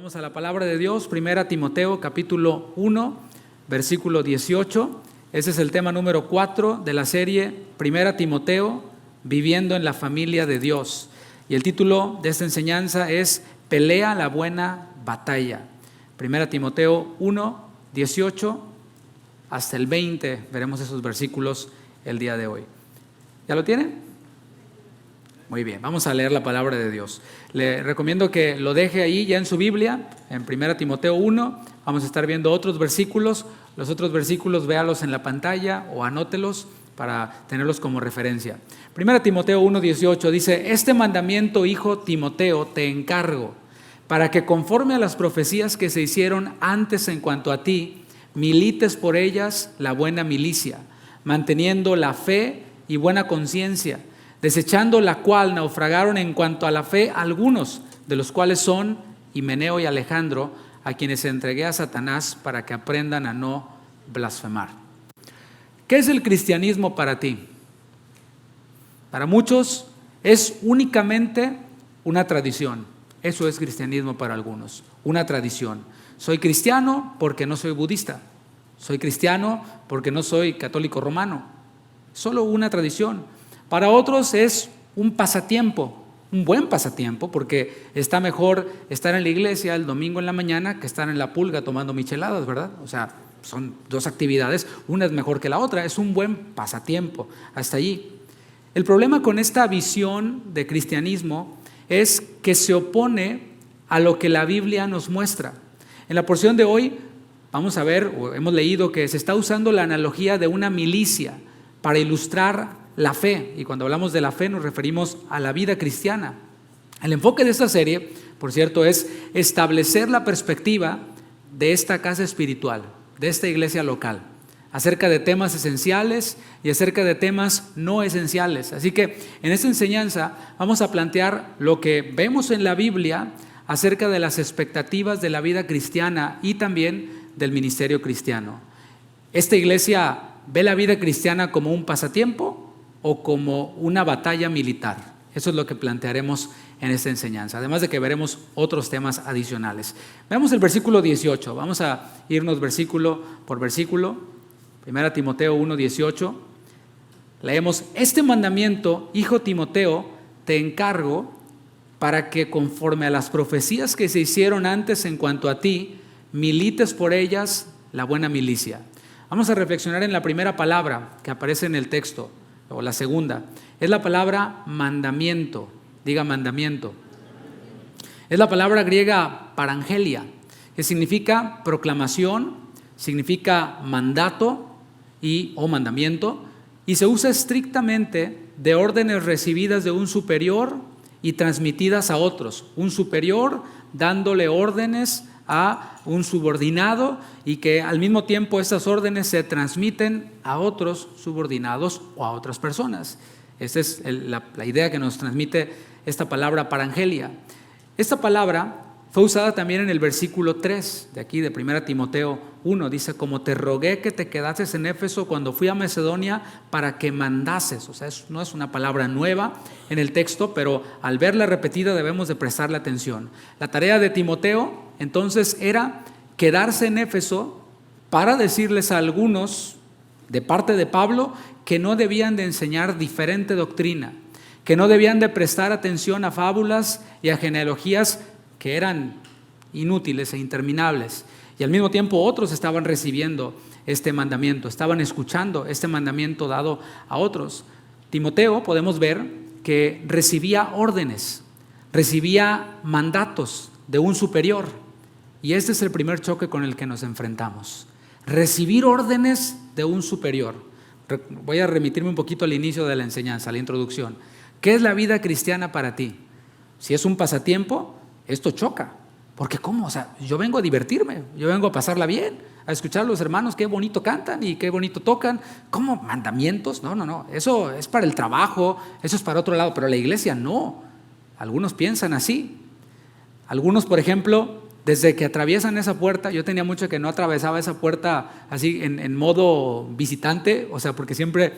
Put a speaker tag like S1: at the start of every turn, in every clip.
S1: Vamos a la palabra de Dios, 1 Timoteo capítulo 1, versículo 18. Ese es el tema número 4 de la serie 1 Timoteo, viviendo en la familia de Dios. Y el título de esta enseñanza es Pelea la buena batalla. 1 Timoteo 1, 18 hasta el 20, veremos esos versículos el día de hoy. ¿Ya lo tienen? Muy bien, vamos a leer la palabra de Dios. Le recomiendo que lo deje ahí ya en su Biblia, en 1 Timoteo 1. Vamos a estar viendo otros versículos. Los otros versículos véalos en la pantalla o anótelos para tenerlos como referencia. 1 Timoteo 1, 18 dice: Este mandamiento, hijo Timoteo, te encargo, para que conforme a las profecías que se hicieron antes en cuanto a ti, milites por ellas la buena milicia, manteniendo la fe y buena conciencia, desechando la cual naufragaron en cuanto a la fe algunos, de los cuales son Himeneo y Alejandro, a quienes entregué a Satanás para que aprendan a no blasfemar. ¿Qué es el cristianismo para ti? Para muchos es únicamente una tradición. Eso es cristianismo para algunos, una tradición. Soy cristiano porque no soy budista. Soy cristiano porque no soy católico romano. Solo una tradición. Para otros es un pasatiempo, un buen pasatiempo, porque está mejor estar en la iglesia el domingo en la mañana que estar en la pulga tomando micheladas, ¿verdad? O sea, son dos actividades, una es mejor que la otra, es un buen pasatiempo, hasta allí. El problema con esta visión de cristianismo es que se opone a lo que la Biblia nos muestra. En la porción de hoy vamos a ver, o hemos leído que se está usando la analogía de una milicia para ilustrar la fe, y cuando hablamos de la fe nos referimos a la vida cristiana. El enfoque de esta serie, por cierto, es establecer la perspectiva de esta casa espiritual, de esta iglesia local, acerca de temas esenciales y acerca de temas no esenciales. Así que en esta enseñanza vamos a plantear lo que vemos en la Biblia acerca de las expectativas de la vida cristiana y también del ministerio cristiano. ¿Esta iglesia ve la vida cristiana como un pasatiempo o como una batalla militar? Eso es lo que plantearemos en esta enseñanza, además de que veremos otros temas adicionales. Veamos el versículo 18, vamos a irnos versículo por versículo. 1 Timoteo 1, 18, leemos: Este mandamiento, hijo Timoteo, te encargo para que conforme a las profecías que se hicieron antes en cuanto a ti, milites por ellas la buena milicia. Vamos a reflexionar en la primera palabra que aparece en el texto, o la segunda, es la palabra mandamiento. Diga mandamiento. Es la palabra griega parangelia, que significa proclamación, significa mandato o mandamiento, y se usa estrictamente de órdenes recibidas de un superior y transmitidas a otros. Un superior dándole órdenes a un subordinado, y que al mismo tiempo estas órdenes se transmiten a otros subordinados o a otras personas. Esa es la idea que nos transmite esta palabra parangelia. Esta palabra fue usada también en el versículo 3 de aquí de 1 Timoteo 1. Dice: como te rogué que te quedases en Éfeso cuando fui a Macedonia para que mandases. O sea, no es una palabra nueva en el texto, pero al verla repetida debemos de prestarle atención. La tarea de Timoteo entonces era quedarse en Éfeso para decirles a algunos de parte de Pablo que no debían de enseñar diferente doctrina, que no debían de prestar atención a fábulas y a genealogías que eran inútiles e interminables. Y al mismo tiempo otros estaban recibiendo este mandamiento, estaban escuchando este mandamiento dado a otros. Timoteo, podemos ver que recibía órdenes, recibía mandatos de un superior. Y este es el primer choque con el que nos enfrentamos: recibir órdenes de un superior. Voy a remitirme un poquito al inicio de la enseñanza, a la introducción. ¿Qué es la vida cristiana para ti? Si es un pasatiempo, esto choca. Porque ¿cómo? O sea, yo vengo a divertirme, yo vengo a pasarla bien, a escuchar a los hermanos qué bonito cantan y qué bonito tocan. ¿Cómo? ¿Mandamientos? No. Eso es para el trabajo, eso es para otro lado, pero la iglesia no. Algunos piensan así. Algunos, por ejemplo, desde que atraviesan esa puerta, yo tenía mucho que no atravesaba esa puerta así en modo visitante, o sea, porque siempre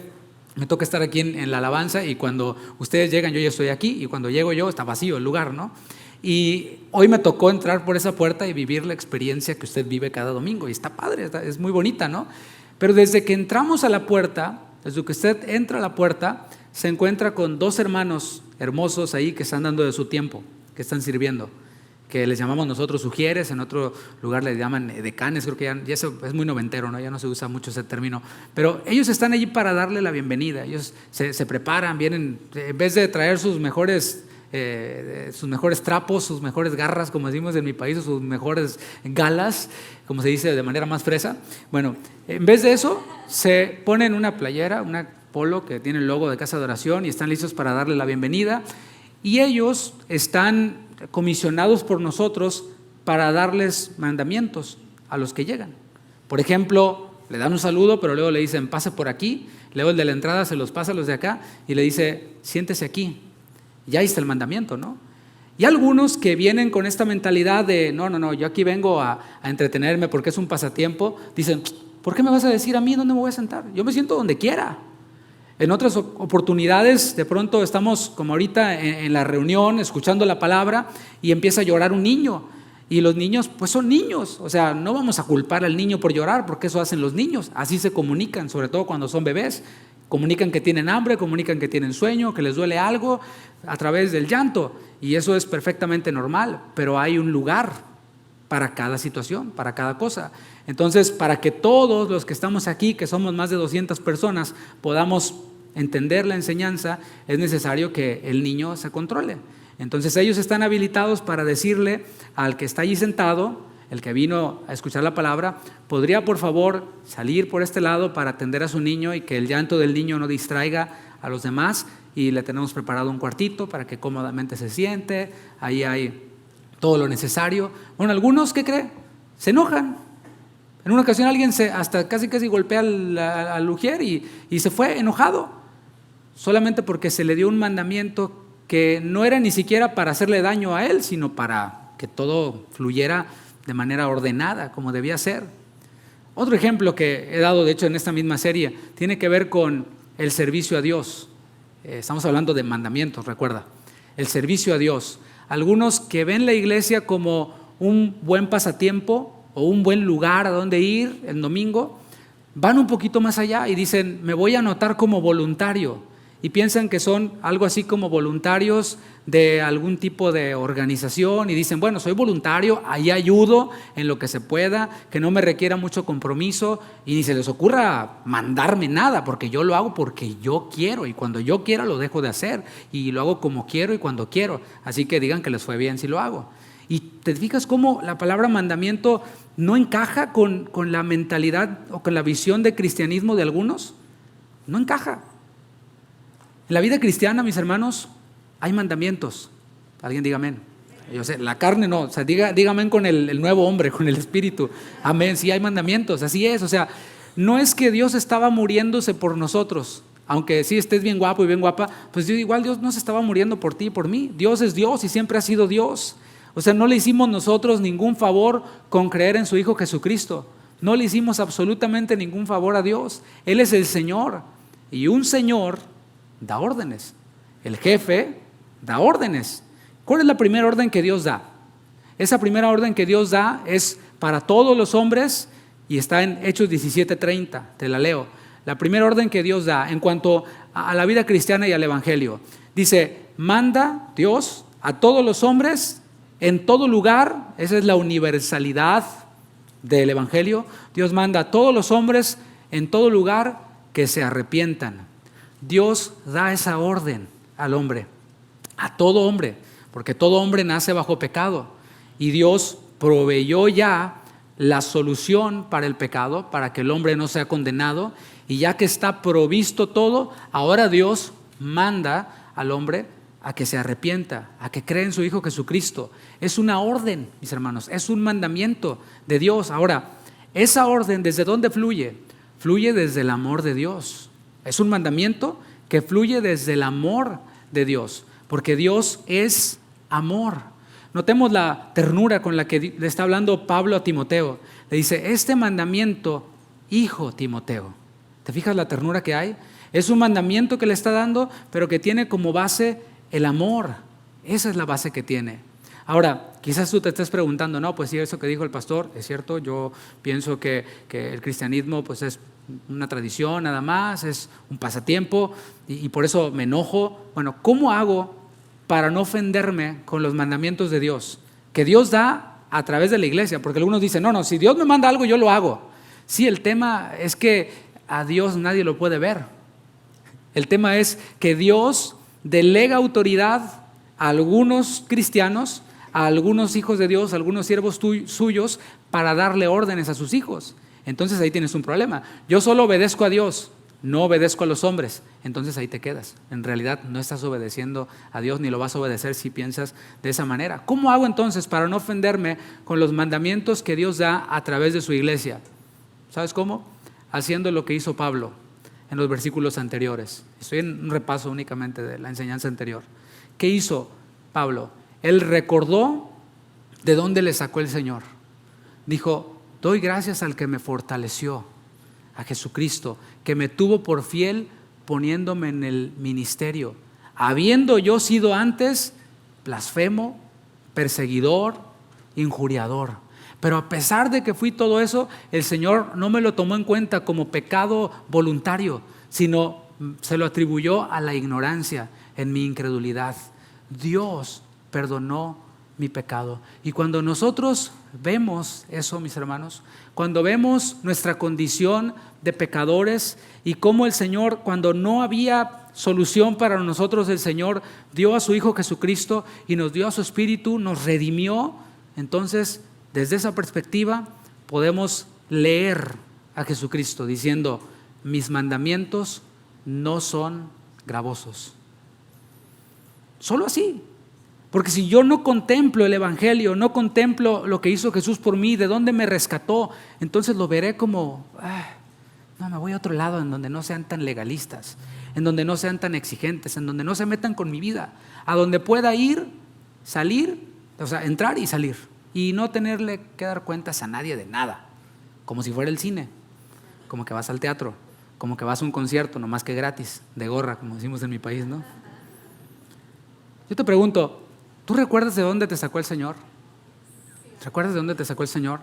S1: me toca estar aquí en la alabanza, y cuando ustedes llegan yo ya estoy aquí, y cuando llego yo está vacío el lugar, ¿no? Y hoy me tocó entrar por esa puerta y vivir la experiencia que usted vive cada domingo. Y está padre, es muy bonita, ¿no? Pero desde que entramos a la puerta, desde que usted entra a la puerta, se encuentra con dos hermanos hermosos ahí que están dando de su tiempo, que están sirviendo, que les llamamos nosotros sugieres, en otro lugar les llaman decanes, creo que ya eso es muy noventero, ¿no? Ya no se usa mucho ese término, pero ellos están allí para darle la bienvenida. Ellos se preparan, vienen, en vez de traer sus mejores trapos, sus mejores garras, como decimos en mi país, o sus mejores galas, como se dice de manera más fresa. Bueno, en vez de eso, se ponen una playera, una polo que tiene el logo de Casa de Oración y están listos para darle la bienvenida. Y ellos están comisionados por nosotros para darles mandamientos a los que llegan. Por ejemplo, le dan un saludo, pero luego le dicen, pase por aquí. Luego el de la entrada se los pasa a los de acá y le dice, siéntese aquí. Ya ahí está el mandamiento, ¿no? Y algunos que vienen con esta mentalidad de, no, yo aquí vengo a entretenerme porque es un pasatiempo, dicen, ¿por qué me vas a decir a mí dónde me voy a sentar? Yo me siento donde quiera. En otras oportunidades, de pronto estamos como ahorita en la reunión, escuchando la palabra y empieza a llorar un niño. Y los niños, pues son niños. O sea, no vamos a culpar al niño por llorar porque eso hacen los niños. Así se comunican, sobre todo cuando son bebés. Comunican que tienen hambre, comunican que tienen sueño, que les duele algo a través del llanto. Y eso es perfectamente normal, pero hay un lugar para cada situación, para cada cosa. Entonces, para que todos los que estamos aquí, que somos más de 200 personas, podamos entender la enseñanza, es necesario que el niño se controle. Entonces, ellos están habilitados para decirle al que está allí sentado, el que vino a escuchar la palabra, ¿podría por favor salir por este lado para atender a su niño y que el llanto del niño no distraiga a los demás? Y le tenemos preparado un cuartito para que cómodamente se siente, ahí hay todo lo necesario. Bueno, algunos, ¿qué cree? Se enojan. En una ocasión alguien hasta casi golpea al ujier y se fue enojado, solamente porque se le dio un mandamiento que no era ni siquiera para hacerle daño a él, sino para que todo fluyera de manera ordenada, como debía ser. Otro ejemplo que he dado, de hecho, en esta misma serie, tiene que ver con el servicio a Dios. Estamos hablando de mandamientos, recuerda. El servicio a Dios. Algunos que ven la iglesia como un buen pasatiempo o un buen lugar a donde ir el domingo, van un poquito más allá y dicen, me voy a anotar como voluntario. Y piensan que son algo así como voluntarios de algún tipo de organización y dicen, bueno, soy voluntario, ahí ayudo en lo que se pueda, que no me requiera mucho compromiso y ni se les ocurra mandarme nada, porque yo lo hago porque yo quiero y cuando yo quiera lo dejo de hacer y lo hago como quiero y cuando quiero, así que digan que les fue bien si lo hago. Y te fijas cómo la palabra mandamiento no encaja con la mentalidad o con la visión de cristianismo de algunos, no encaja. En la vida cristiana, mis hermanos, hay mandamientos. Alguien diga amén. Yo sé, la carne no, o sea, diga amén con el nuevo hombre, con el espíritu. Amén, sí hay mandamientos, así es. O sea, no es que Dios estaba muriéndose por nosotros. Aunque sí estés bien guapo y bien guapa, pues igual Dios no se estaba muriendo por ti y por mí. Dios es Dios y siempre ha sido Dios. O sea, no le hicimos nosotros ningún favor con creer en su Hijo Jesucristo. No le hicimos absolutamente ningún favor a Dios. Él es el Señor. Y un Señor da órdenes. El jefe da órdenes. ¿Cuál es la primera orden que Dios da? Esa primera orden que Dios da es para todos los hombres y está en Hechos 17:30, te la leo. La primera orden que Dios da en cuanto a la vida cristiana y al evangelio. Dice, manda Dios a todos los hombres en todo lugar, esa es la universalidad del evangelio. Dios manda a todos los hombres en todo lugar que se arrepientan. Dios da esa orden al hombre, a todo hombre, porque todo hombre nace bajo pecado y Dios proveyó ya la solución para el pecado, para que el hombre no sea condenado, y ya que está provisto todo, ahora Dios manda al hombre a que se arrepienta, a que cree en su Hijo Jesucristo. Es una orden, mis hermanos, es un mandamiento de Dios. Ahora, esa orden, ¿desde dónde fluye? Fluye desde el amor de Dios. Es un mandamiento que fluye desde el amor de Dios, porque Dios es amor. Notemos la ternura con la que le está hablando Pablo a Timoteo. Le dice, este mandamiento, hijo Timoteo. ¿Te fijas la ternura que hay? Es un mandamiento que le está dando, pero que tiene como base el amor. Esa es la base que tiene. Ahora, quizás tú te estés preguntando, no, pues sí, eso que dijo el pastor es cierto, yo pienso que el cristianismo pues es una tradición nada más, es un pasatiempo y por eso me enojo. Bueno, ¿cómo hago para no ofenderme con los mandamientos de Dios? Que Dios da a través de la iglesia, porque algunos dicen, no, si Dios me manda algo, yo lo hago. Sí, el tema es que a Dios nadie lo puede ver. El tema es que Dios delega autoridad a algunos cristianos, a algunos hijos de Dios, a algunos siervos suyos, para darle órdenes a sus hijos. Entonces ahí tienes un problema. Yo solo obedezco a Dios, no obedezco a los hombres. Entonces ahí te quedas. En realidad no estás obedeciendo a Dios ni lo vas a obedecer si piensas de esa manera. ¿Cómo hago entonces para no ofenderme con los mandamientos que Dios da a través de su iglesia? ¿Sabes cómo? Haciendo lo que hizo Pablo en los versículos anteriores. Estoy en un repaso únicamente de la enseñanza anterior. ¿Qué hizo Pablo? Él recordó de dónde le sacó el Señor. Dijo, doy gracias al que me fortaleció, a Jesucristo, que me tuvo por fiel poniéndome en el ministerio, habiendo yo sido antes blasfemo, perseguidor, injuriador. Pero a pesar de que fui todo eso, el Señor no me lo tomó en cuenta como pecado voluntario, sino se lo atribuyó a la ignorancia en mi incredulidad. Dios perdonó mi pecado. Y cuando nosotros vemos eso, mis hermanos, cuando vemos nuestra condición de pecadores y cómo el Señor, cuando no había solución para nosotros, el Señor dio a su Hijo Jesucristo y nos dio a su Espíritu, nos redimió, entonces desde esa perspectiva podemos leer a Jesucristo diciendo, mis mandamientos no son gravosos. Solo así. Porque si yo no contemplo el Evangelio, no contemplo lo que hizo Jesús por mí, de dónde me rescató, entonces lo veré como, no, me voy a otro lado en donde no sean tan legalistas, en donde no sean tan exigentes, en donde no se metan con mi vida, a donde pueda ir, salir, o sea, entrar y salir, y no tenerle que dar cuentas a nadie de nada, como si fuera el cine, como que vas al teatro, como que vas a un concierto, nomás que gratis, de gorra, como decimos en mi país, ¿no? Yo te pregunto, ¿tú recuerdas de dónde te sacó el Señor? ¿Recuerdas de dónde te sacó el Señor?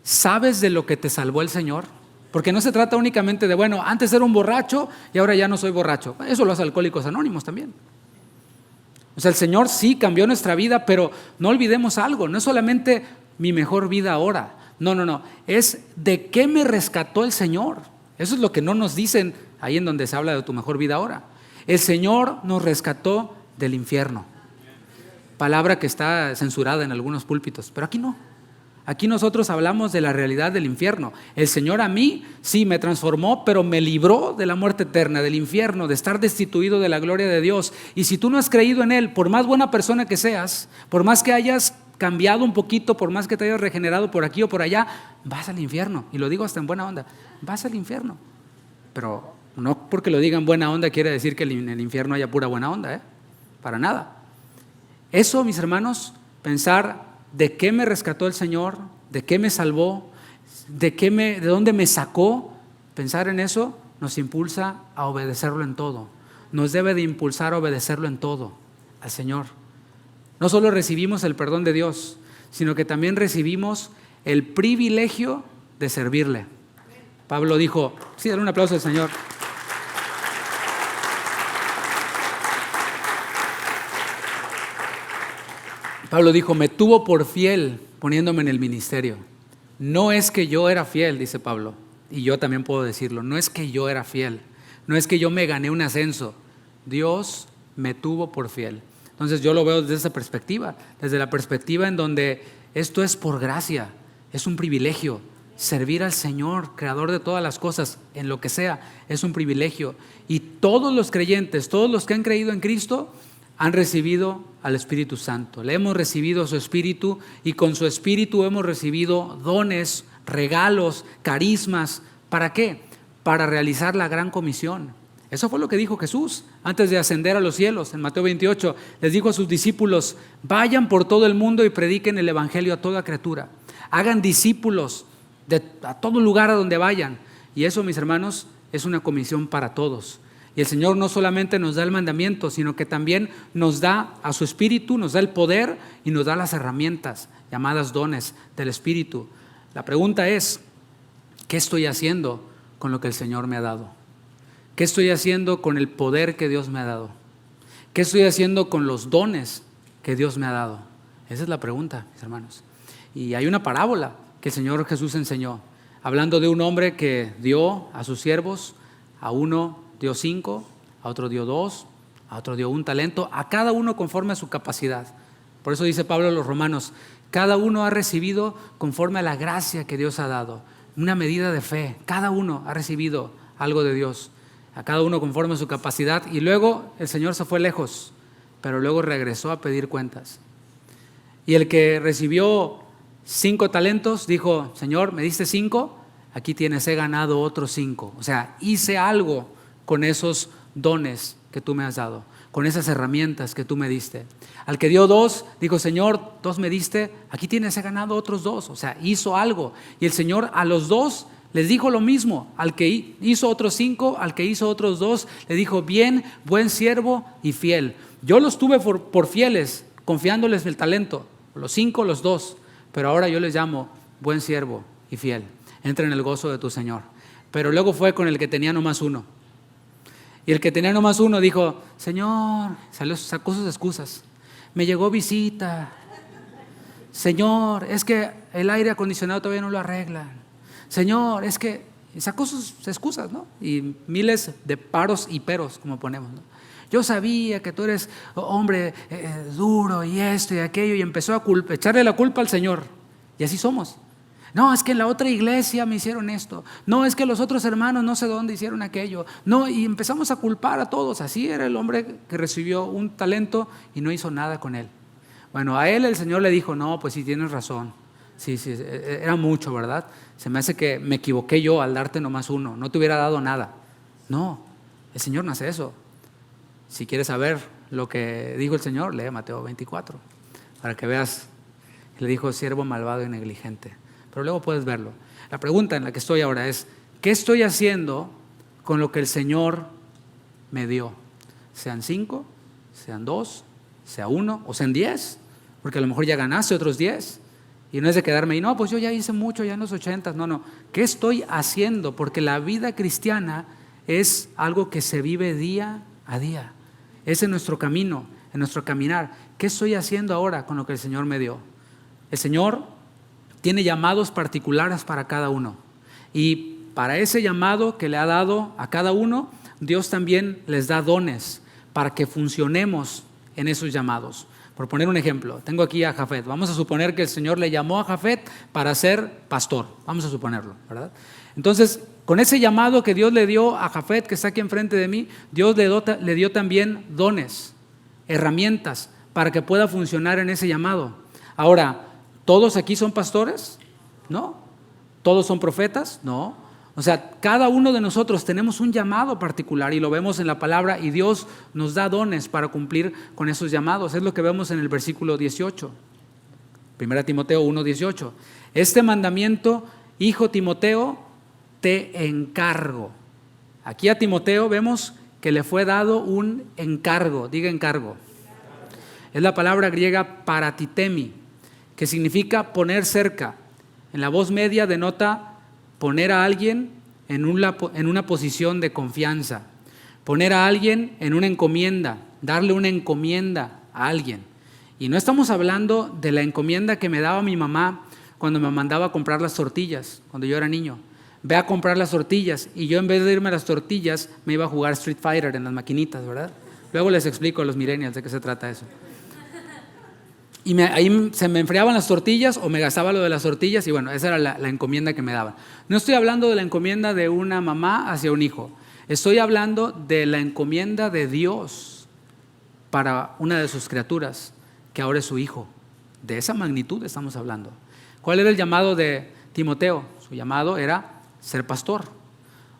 S1: ¿Sabes de lo que te salvó el Señor? Porque no se trata únicamente de, bueno, antes era un borracho y ahora ya no soy borracho. Eso lo hace Alcohólicos Anónimos también. O sea, el Señor sí cambió nuestra vida, pero no olvidemos algo, no es solamente mi mejor vida ahora. No, es de qué me rescató el Señor. Eso es lo que no nos dicen ahí en donde se habla de tu mejor vida ahora. El Señor nos rescató del infierno. Palabra que está censurada en algunos púlpitos, pero aquí no. Aquí nosotros hablamos de la realidad del infierno. El Señor a mí sí me transformó, pero me libró de la muerte eterna, del infierno, de estar destituido de la gloria de Dios. Y si tú no has creído en Él, por más buena persona que seas, por más que hayas cambiado un poquito, por más que te hayas regenerado por aquí o por allá, vas al infierno. Y lo digo hasta en buena onda, vas al infierno. Pero no porque lo diga en buena onda quiere decir que en el infierno haya pura buena onda, para nada. Eso, mis hermanos, pensar de qué me rescató el Señor, de qué me salvó, de dónde me sacó, pensar en eso nos impulsa a obedecerlo en todo. Nos debe de impulsar a obedecerlo en todo al Señor. No solo recibimos el perdón de Dios, sino que también recibimos el privilegio de servirle. Pablo dijo, sí, dale un aplauso al Señor. Pablo dijo, me tuvo por fiel poniéndome en el ministerio. No es que yo era fiel, dice Pablo, y yo también puedo decirlo, no es que yo era fiel, no es que yo me gané un ascenso, Dios me tuvo por fiel. Entonces yo lo veo desde esa perspectiva, desde la perspectiva en donde esto es por gracia, es un privilegio. Servir al Señor, creador de todas las cosas, en lo que sea, es un privilegio. Y todos los creyentes, todos los que han creído en Cristo, han recibido al Espíritu Santo. Le hemos recibido su Espíritu y con su Espíritu hemos recibido dones, regalos, carismas. ¿Para qué? Para realizar la gran comisión. Eso fue lo que dijo Jesús antes de ascender a los cielos. En Mateo 28 les dijo a sus discípulos, vayan por todo el mundo y prediquen el Evangelio a toda criatura. Hagan discípulos a todo lugar a donde vayan. Y eso, mis hermanos, es una comisión para todos. Y el Señor no solamente nos da el mandamiento, sino que también nos da a su Espíritu, nos da el poder y nos da las herramientas llamadas dones del Espíritu. La pregunta es, ¿qué estoy haciendo con lo que el Señor me ha dado? ¿Qué estoy haciendo con el poder que Dios me ha dado? ¿Qué estoy haciendo con los dones que Dios me ha dado? Esa es la pregunta, mis hermanos. Y hay una parábola que el Señor Jesús enseñó, hablando de un hombre que dio a sus siervos, a uno dio 5, a otro dio 2, a otro dio 1 talento, a cada uno conforme a su capacidad. Por eso dice Pablo a los romanos, cada uno ha recibido conforme a la gracia que Dios ha dado, una medida de fe, cada uno ha recibido algo de Dios, a cada uno conforme a su capacidad. Y luego el Señor se fue lejos, pero luego regresó a pedir cuentas. Y el que recibió 5 talentos dijo, Señor, me diste 5, aquí tienes, he ganado otros 5. O sea, hice algo con esos dones que tú me has dado, con esas herramientas que tú me diste. Al que dio 2, dijo, Señor, 2 me diste, aquí tienes, he ganado otros 2. O sea, hizo algo. Y el Señor a los 2 les dijo lo mismo. Al que hizo otros 5, al que hizo otros 2, le dijo, bien, buen siervo y fiel. Yo los tuve por fieles, confiándoles el talento, los 5, los 2, pero ahora yo les llamo buen siervo y fiel. Entra en el gozo de tu Señor. Pero luego fue con el que tenía nomás 1. Y el que tenía nomás 1 dijo, Señor, sacó sus excusas. Me llegó visita. Señor, es que el aire acondicionado todavía no lo arreglan. Señor, es que sacó sus excusas, ¿no? Y miles de paros y peros, como ponemos, ¿no? Yo sabía que tú eres hombre duro y esto y aquello, y empezó a echarle la culpa al Señor. Y así somos. No, es que en la otra iglesia me hicieron esto. No, es que los otros hermanos no sé dónde hicieron aquello. No, y empezamos a culpar a todos. Así era el hombre que recibió un talento y no hizo nada con él. Bueno, a él el Señor le dijo, no, pues sí, tienes razón. Sí, era mucho, ¿verdad? Se me hace que me equivoqué yo al darte nomás 1. No te hubiera dado nada. No, el Señor no hace eso. Si quieres saber lo que dijo el Señor, lee Mateo 24, para que veas. Le dijo, siervo malvado y negligente. Pero luego puedes verlo. La pregunta en la que estoy ahora es, ¿qué estoy haciendo con lo que el Señor me dio? Sean 5, sean 2, sea 1 o sean 10, porque a lo mejor ya ganaste otros 10. Y no es de quedarme ahí, no, pues yo ya hice mucho, ya en los 80. No. ¿Qué estoy haciendo? Porque la vida cristiana es algo que se vive día a día. Es en nuestro camino, en nuestro caminar. ¿Qué estoy haciendo ahora con lo que el Señor me dio? El Señor tiene llamados particulares para cada uno. Y para ese llamado que le ha dado a cada uno, Dios también les da dones para que funcionemos en esos llamados. Por poner un ejemplo, tengo aquí a Jafet. Vamos a suponer que el Señor le llamó a Jafet para ser pastor. Vamos a suponerlo, ¿verdad? Entonces, con ese llamado que Dios le dio a Jafet, que está aquí enfrente de mí, Dios le dio también dones, herramientas para que pueda funcionar en ese llamado. Ahora, ¿todos aquí son pastores? No. ¿Todos son profetas? No. O sea, cada uno de nosotros tenemos un llamado particular y lo vemos en la palabra, y Dios nos da dones para cumplir con esos llamados. Es lo que vemos en el versículo 18, 1 Timoteo 1:18. Este mandamiento, hijo Timoteo, te encargo. Aquí a Timoteo vemos que le fue dado un encargo. Diga encargo. Es la palabra griega paratitemi, que significa poner cerca. En la voz media denota poner a alguien en una posición de confianza, poner a alguien en una encomienda, darle una encomienda a alguien. Y no estamos hablando de la encomienda que me daba mi mamá cuando me mandaba a comprar las tortillas, cuando yo era niño. Ve a comprar las tortillas, y yo en vez de irme a las tortillas me iba a jugar Street Fighter en las maquinitas, ¿verdad? Luego les explico a los millennials de qué se trata eso. Y ahí se me enfriaban las tortillas o me gastaba lo de las tortillas, y bueno, esa era la encomienda que me daban. No estoy hablando de la encomienda de una mamá hacia un hijo. Estoy hablando de la encomienda de Dios para una de sus criaturas, que ahora es su hijo. De esa magnitud estamos hablando. ¿Cuál era el llamado de Timoteo? Su llamado era ser pastor.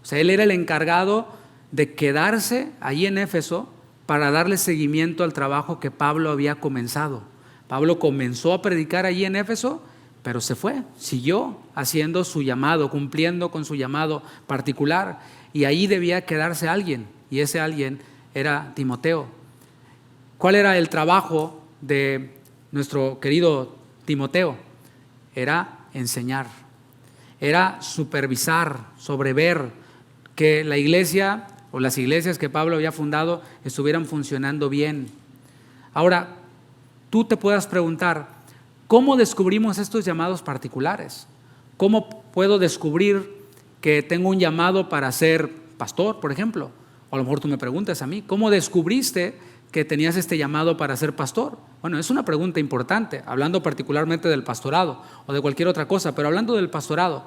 S1: O sea, él era el encargado de quedarse ahí en Éfeso para darle seguimiento al trabajo que Pablo había comenzado. Pablo comenzó a predicar allí en Éfeso, pero se fue, siguió haciendo su llamado, cumpliendo con su llamado particular, y ahí debía quedarse alguien. y ese alguien era Timoteo. ¿Cuál era el trabajo de nuestro querido Timoteo? Era enseñar, era supervisar, sobrever que la iglesia o las iglesias que Pablo había fundado estuvieran funcionando bien. Ahora, tú te puedas preguntar, ¿cómo descubrimos estos llamados particulares? ¿Cómo puedo descubrir que tengo un llamado para ser pastor, por ejemplo? O a lo mejor tú me preguntas a mí, ¿cómo descubriste que tenías este llamado para ser pastor? Bueno, es una pregunta importante, hablando particularmente del pastorado o de cualquier otra cosa, pero hablando del pastorado,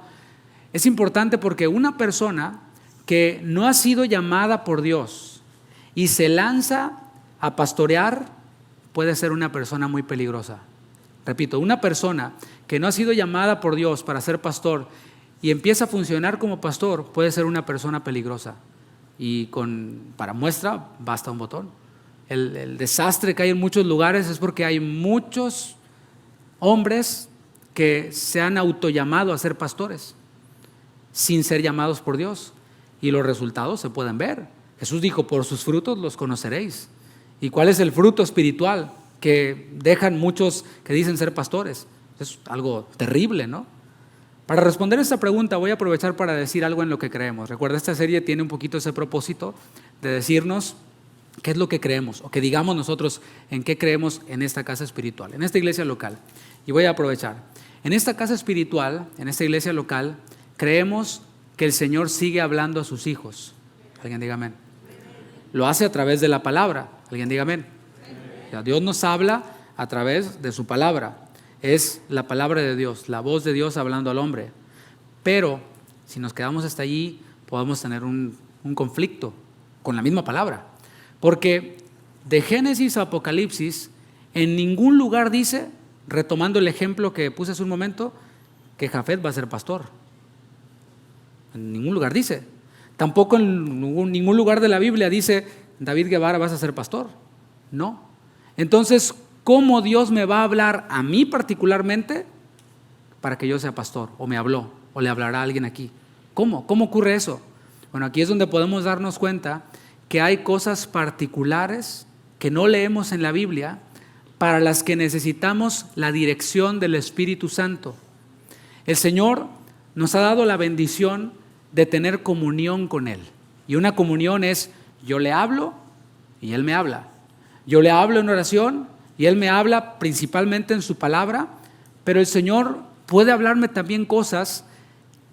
S1: es importante porque una persona que no ha sido llamada por Dios y se lanza a pastorear puede ser una persona muy peligrosa. Repito, una persona que no ha sido llamada por Dios para ser pastor y empieza a funcionar como pastor puede ser una persona peligrosa. Y para muestra basta un botón. El desastre que hay en muchos lugares es porque hay muchos hombres que se han autollamado a ser pastores sin ser llamados por Dios, y los resultados se pueden ver. Jesús dijo, por sus frutos los conoceréis. ¿Y cuál es el fruto espiritual que dejan muchos que dicen ser pastores? Es algo terrible, ¿no? Para responder esta pregunta voy a aprovechar para decir algo en lo que creemos. Recuerda, esta serie tiene un poquito ese propósito de decirnos qué es lo que creemos, o que digamos nosotros en qué creemos en esta casa espiritual, en esta iglesia local. Y voy a aprovechar. En esta casa espiritual, en esta iglesia local, creemos que el Señor sigue hablando a sus hijos. Alguien diga amén. Lo hace a través de la palabra. Alguien diga amén. O sea, Dios nos habla a través de su palabra. Es la palabra de Dios, la voz de Dios hablando al hombre. Pero si nos quedamos hasta allí, podemos tener un conflicto con la misma palabra. Porque de Génesis a Apocalipsis, en ningún lugar dice, retomando el ejemplo que puse hace un momento, que Jafet va a ser pastor. En ningún lugar dice. Tampoco en ningún lugar de la Biblia dice, David Guevara vas a ser pastor. No. Entonces, ¿cómo Dios me va a hablar a mí particularmente para que yo sea pastor? ¿O me habló? ¿O le hablará a alguien aquí? ¿Cómo? ¿Cómo ocurre eso? Bueno, aquí es donde podemos darnos cuenta que hay cosas particulares que no leemos en la Biblia para las que necesitamos la dirección del Espíritu Santo. El Señor nos ha dado la bendición de tener comunión con Él. Y una comunión es, yo le hablo y Él me habla. Yo le hablo en oración y Él me habla principalmente en su palabra, pero el Señor puede hablarme también cosas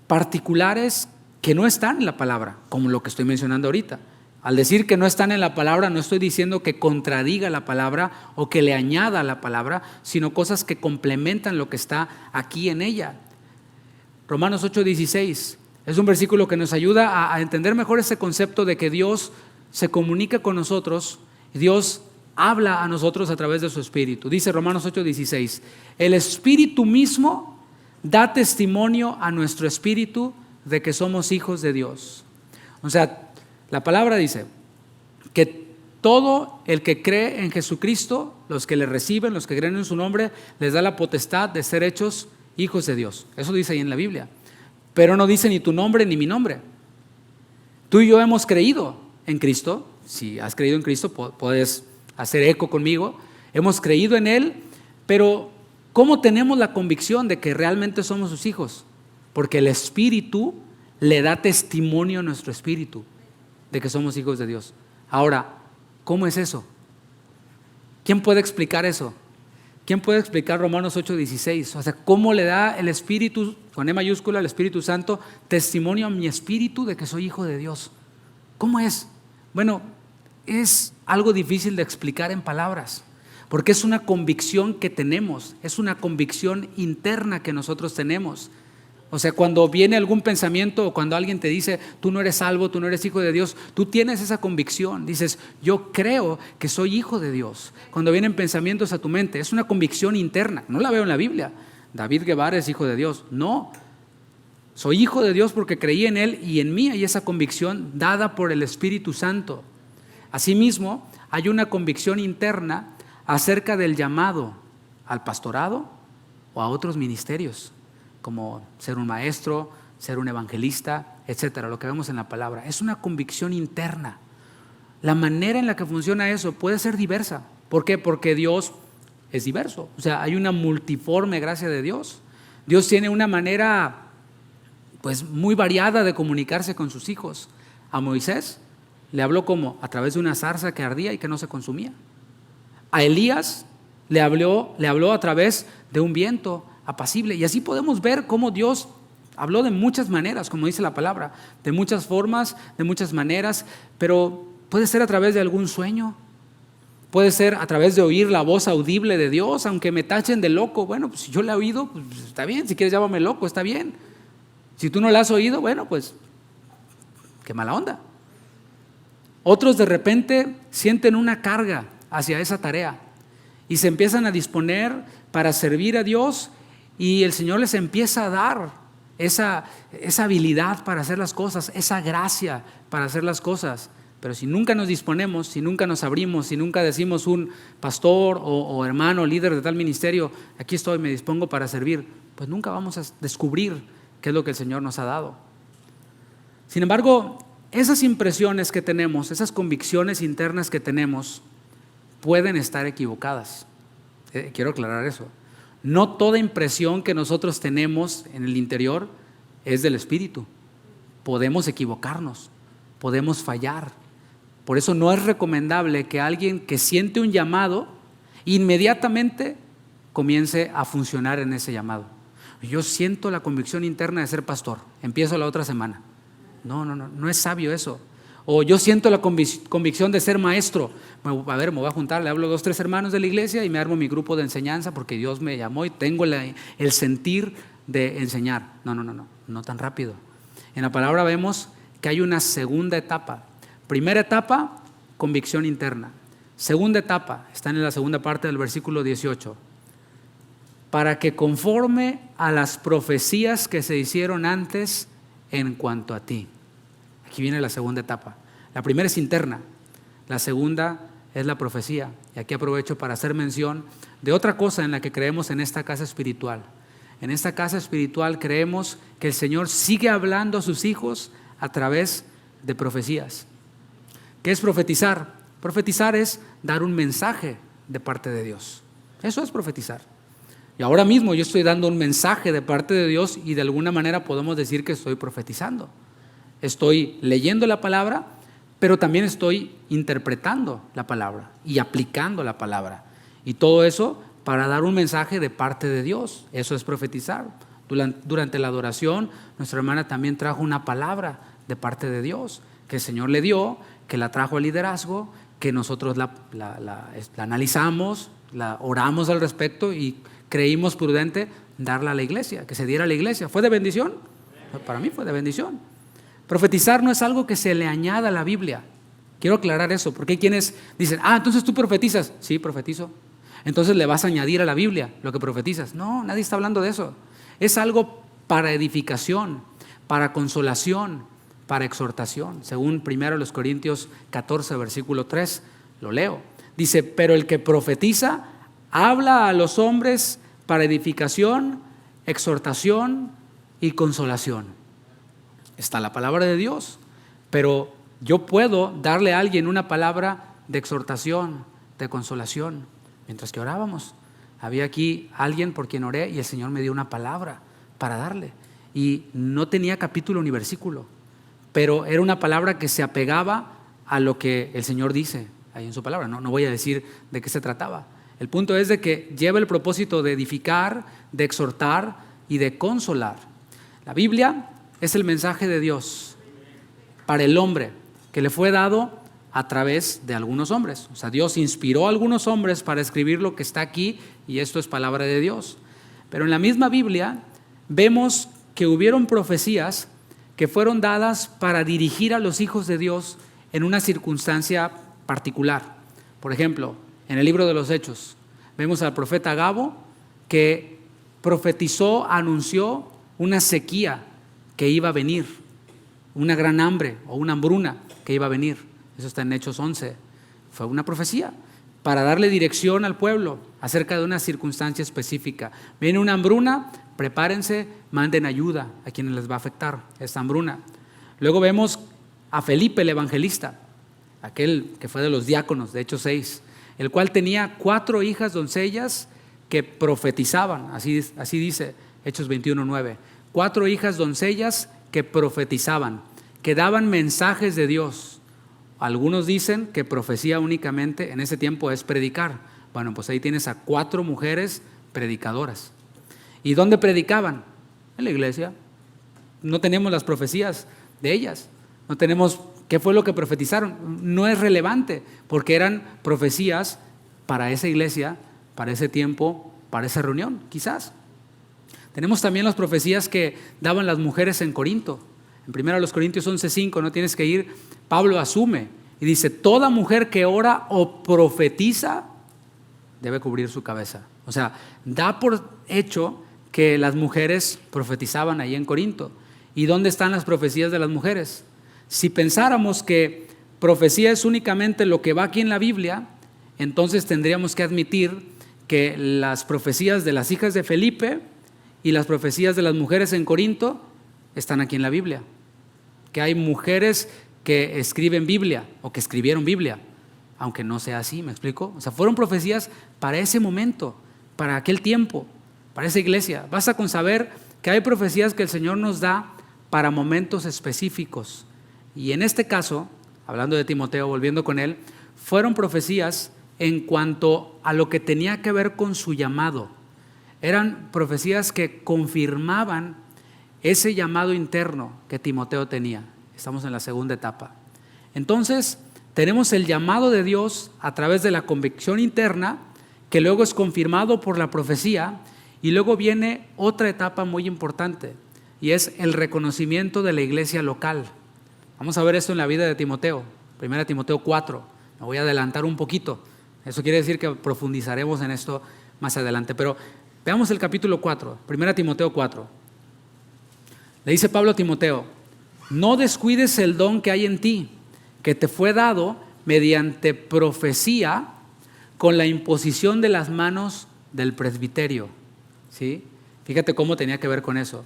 S1: particulares que no están en la palabra, como lo que estoy mencionando ahorita. Al decir que no están en la palabra, no estoy diciendo que contradiga la palabra o que le añada a la palabra, sino cosas que complementan lo que está aquí en ella. Romanos 8:16 es un versículo que nos ayuda a entender mejor ese concepto de que Dios se comunica con nosotros, Dios habla a nosotros a través de su Espíritu. Dice Romanos 8:16, el Espíritu mismo da testimonio a nuestro espíritu de que somos hijos de Dios. O sea, la palabra dice que todo el que cree en Jesucristo, los que le reciben, los que creen en su nombre, les da la potestad de ser hechos hijos de Dios. Eso dice ahí en la Biblia. Pero no dice ni tu nombre ni mi nombre. Tú y yo hemos creído en Cristo. Si has creído en Cristo, puedes hacer eco conmigo. Hemos creído en Él, pero ¿cómo tenemos la convicción de que realmente somos sus hijos? Porque el Espíritu le da testimonio a nuestro espíritu de que somos hijos de Dios. Ahora, ¿cómo es eso? ¿Quién puede explicar eso? ¿Quién puede explicar Romanos 8:16? O sea, ¿cómo le da el Espíritu, con E mayúscula, el Espíritu Santo, testimonio a mi espíritu de que soy hijo de Dios? ¿Cómo es? Bueno, es algo difícil de explicar en palabras, porque es una convicción que tenemos, es una convicción interna que nosotros tenemos. O sea, cuando viene algún pensamiento o cuando alguien te dice, tú no eres salvo, tú no eres hijo de Dios, tú tienes esa convicción, dices, yo creo que soy hijo de Dios. Cuando vienen pensamientos a tu mente, es una convicción interna, no la veo en la Biblia. David Guevara es hijo de Dios, no. Soy hijo de Dios porque creí en Él y en mí hay esa convicción dada por el Espíritu Santo. Asimismo, hay una convicción interna acerca del llamado al pastorado o a otros ministerios, como ser un maestro, ser un evangelista, etcétera, lo que vemos en la palabra. Es una convicción interna. la manera en la que funciona eso puede ser diversa. ¿Por qué? Porque Dios es diverso. O sea, hay una multiforme gracia de Dios. Dios tiene una manera pues muy variada de comunicarse con sus hijos. A Moisés le habló como a través de una zarza que ardía y que no se consumía. A Elías le habló a través de un viento apacible. Y así podemos ver cómo Dios habló de muchas maneras, como dice la palabra, de muchas formas, de muchas maneras, pero puede ser a través de algún sueño, puede ser a través de oír la voz audible de Dios, aunque me tachen de loco. Bueno, pues si yo la he oído, pues está bien, si quieres llámame loco, está bien. Si tú no la has oído, bueno, pues qué mala onda. Otros de repente sienten una carga hacia esa tarea y se empiezan a disponer para servir a Dios y el Señor les empieza a dar esa habilidad para hacer las cosas, esa gracia para hacer las cosas. Pero si nunca nos disponemos, si nunca nos abrimos, si nunca decimos un pastor o hermano, líder de tal ministerio, aquí estoy, me dispongo para servir, pues nunca vamos a descubrir qué es lo que el Señor nos ha dado. Sin embargo, esas impresiones que tenemos, esas convicciones internas que tenemos, pueden estar equivocadas. Quiero aclarar eso. No toda impresión que nosotros tenemos en el interior es del Espíritu. Podemos equivocarnos, podemos fallar. Por eso no es recomendable que alguien que siente un llamado inmediatamente comience a funcionar en ese llamado. Yo siento la convicción interna de ser pastor, empiezo la otra semana. No es sabio eso. O yo siento la convicción de ser maestro. Me voy a juntar, le hablo a 2, 3 hermanos de la iglesia y me armo mi grupo de enseñanza porque Dios me llamó y tengo el sentir de enseñar. No tan rápido. En la palabra vemos que hay una segunda etapa. Primera etapa, convicción interna. Segunda etapa, está en la segunda parte del versículo 18. Para que conforme a las profecías que se hicieron antes en cuanto a ti. Aquí viene la segunda etapa. La primera es interna, la segunda es la profecía. Y aquí aprovecho para hacer mención de otra cosa en la que creemos en esta casa espiritual. En esta casa espiritual creemos que el Señor sigue hablando a sus hijos a través de profecías. ¿Qué es profetizar? Profetizar es dar un mensaje de parte de Dios. Eso es profetizar. Y ahora mismo yo estoy dando un mensaje de parte de Dios y de alguna manera podemos decir que estoy profetizando. Estoy leyendo la palabra, pero también estoy interpretando la palabra y aplicando la palabra. Y todo eso para dar un mensaje de parte de Dios. Eso es profetizar. Durante la adoración, nuestra hermana también trajo una palabra de parte de Dios, que el Señor le dio, que la trajo al liderazgo, que nosotros la analizamos, la oramos al respecto y creímos prudente darla a la iglesia, que se diera a la iglesia. ¿Fue de bendición? Para mí fue de bendición. Profetizar no es algo que se le añada a la Biblia. Quiero aclarar eso, porque hay quienes dicen, entonces tú profetizas. Sí, profetizo. Entonces le vas a añadir a la Biblia lo que profetizas. No, nadie está hablando de eso. Es algo para edificación, para consolación, para exhortación. Según 1 Corintios 14, versículo 3, lo leo. Dice, pero el que profetiza habla a los hombres para edificación, exhortación y consolación. Está la palabra de Dios, pero yo puedo darle a alguien una palabra de exhortación, de consolación. Mientras que orábamos, había aquí alguien por quien oré y el Señor me dio una palabra para darle. Y no tenía capítulo ni versículo, pero era una palabra que se apegaba a lo que el Señor dice ahí en su palabra. No voy a decir de qué se trataba. El punto es de que lleva el propósito de edificar, de exhortar y de consolar. La Biblia es el mensaje de Dios para el hombre que le fue dado a través de algunos hombres. O sea, Dios inspiró a algunos hombres para escribir lo que está aquí y esto es palabra de Dios. Pero en la misma Biblia vemos que hubieron profecías que fueron dadas para dirigir a los hijos de Dios en una circunstancia particular. Por ejemplo, en el libro de los Hechos vemos al profeta Agabo que profetizó, anunció una sequía que iba a venir, una gran hambre o una hambruna que iba a venir. Eso está en Hechos 11. Fue una profecía para darle dirección al pueblo acerca de una circunstancia específica. Viene una hambruna, prepárense, manden ayuda a quienes les va a afectar esta hambruna. Luego vemos a Felipe el evangelista. aquel que fue de los diáconos de Hechos 6, el cual tenía 4 hijas doncellas que profetizaban, así dice Hechos 21:9, 4 hijas doncellas que profetizaban, que daban mensajes de Dios. Algunos dicen que profecía únicamente en ese tiempo es predicar. Bueno, pues ahí tienes a 4 mujeres predicadoras. ¿Y dónde predicaban? En la iglesia. No tenemos las profecías de ellas, no tenemos qué fue lo que profetizaron. No es relevante, porque eran profecías para esa iglesia, para ese tiempo, para esa reunión, quizás. Tenemos también las profecías que daban las mujeres en Corinto. En 1 Corintios 11:5, no tienes que ir, Pablo asume y dice: toda mujer que ora o profetiza debe cubrir su cabeza. O sea, da por hecho que las mujeres profetizaban ahí en Corinto. ¿Y dónde están las profecías de las mujeres? Si pensáramos que profecía es únicamente lo que va aquí en la Biblia, entonces tendríamos que admitir que las profecías de las hijas de Felipe y las profecías de las mujeres en Corinto están aquí en la Biblia. Que hay mujeres que escriben Biblia o que escribieron Biblia, aunque no sea así, ¿me explico? O sea, fueron profecías para ese momento, para aquel tiempo, para esa iglesia. Basta con saber que hay profecías que el Señor nos da para momentos específicos. Y en este caso, hablando de Timoteo, volviendo con él, fueron profecías en cuanto a lo que tenía que ver con su llamado. Eran profecías que confirmaban ese llamado interno que Timoteo tenía. Estamos en la segunda etapa. Entonces, tenemos el llamado de Dios a través de la convicción interna, que luego es confirmado por la profecía, y luego viene otra etapa muy importante, y es el reconocimiento de la iglesia local. Vamos a ver esto en la vida de Timoteo, 1 Timoteo 4. Me voy a adelantar un poquito. Eso quiere decir que profundizaremos en esto más adelante. Pero veamos el capítulo 4, 1 Timoteo 4. Le dice Pablo a Timoteo: no descuides el don que hay en ti, que te fue dado mediante profecía con la imposición de las manos del presbiterio. ¿Sí? Fíjate cómo tenía que ver con eso.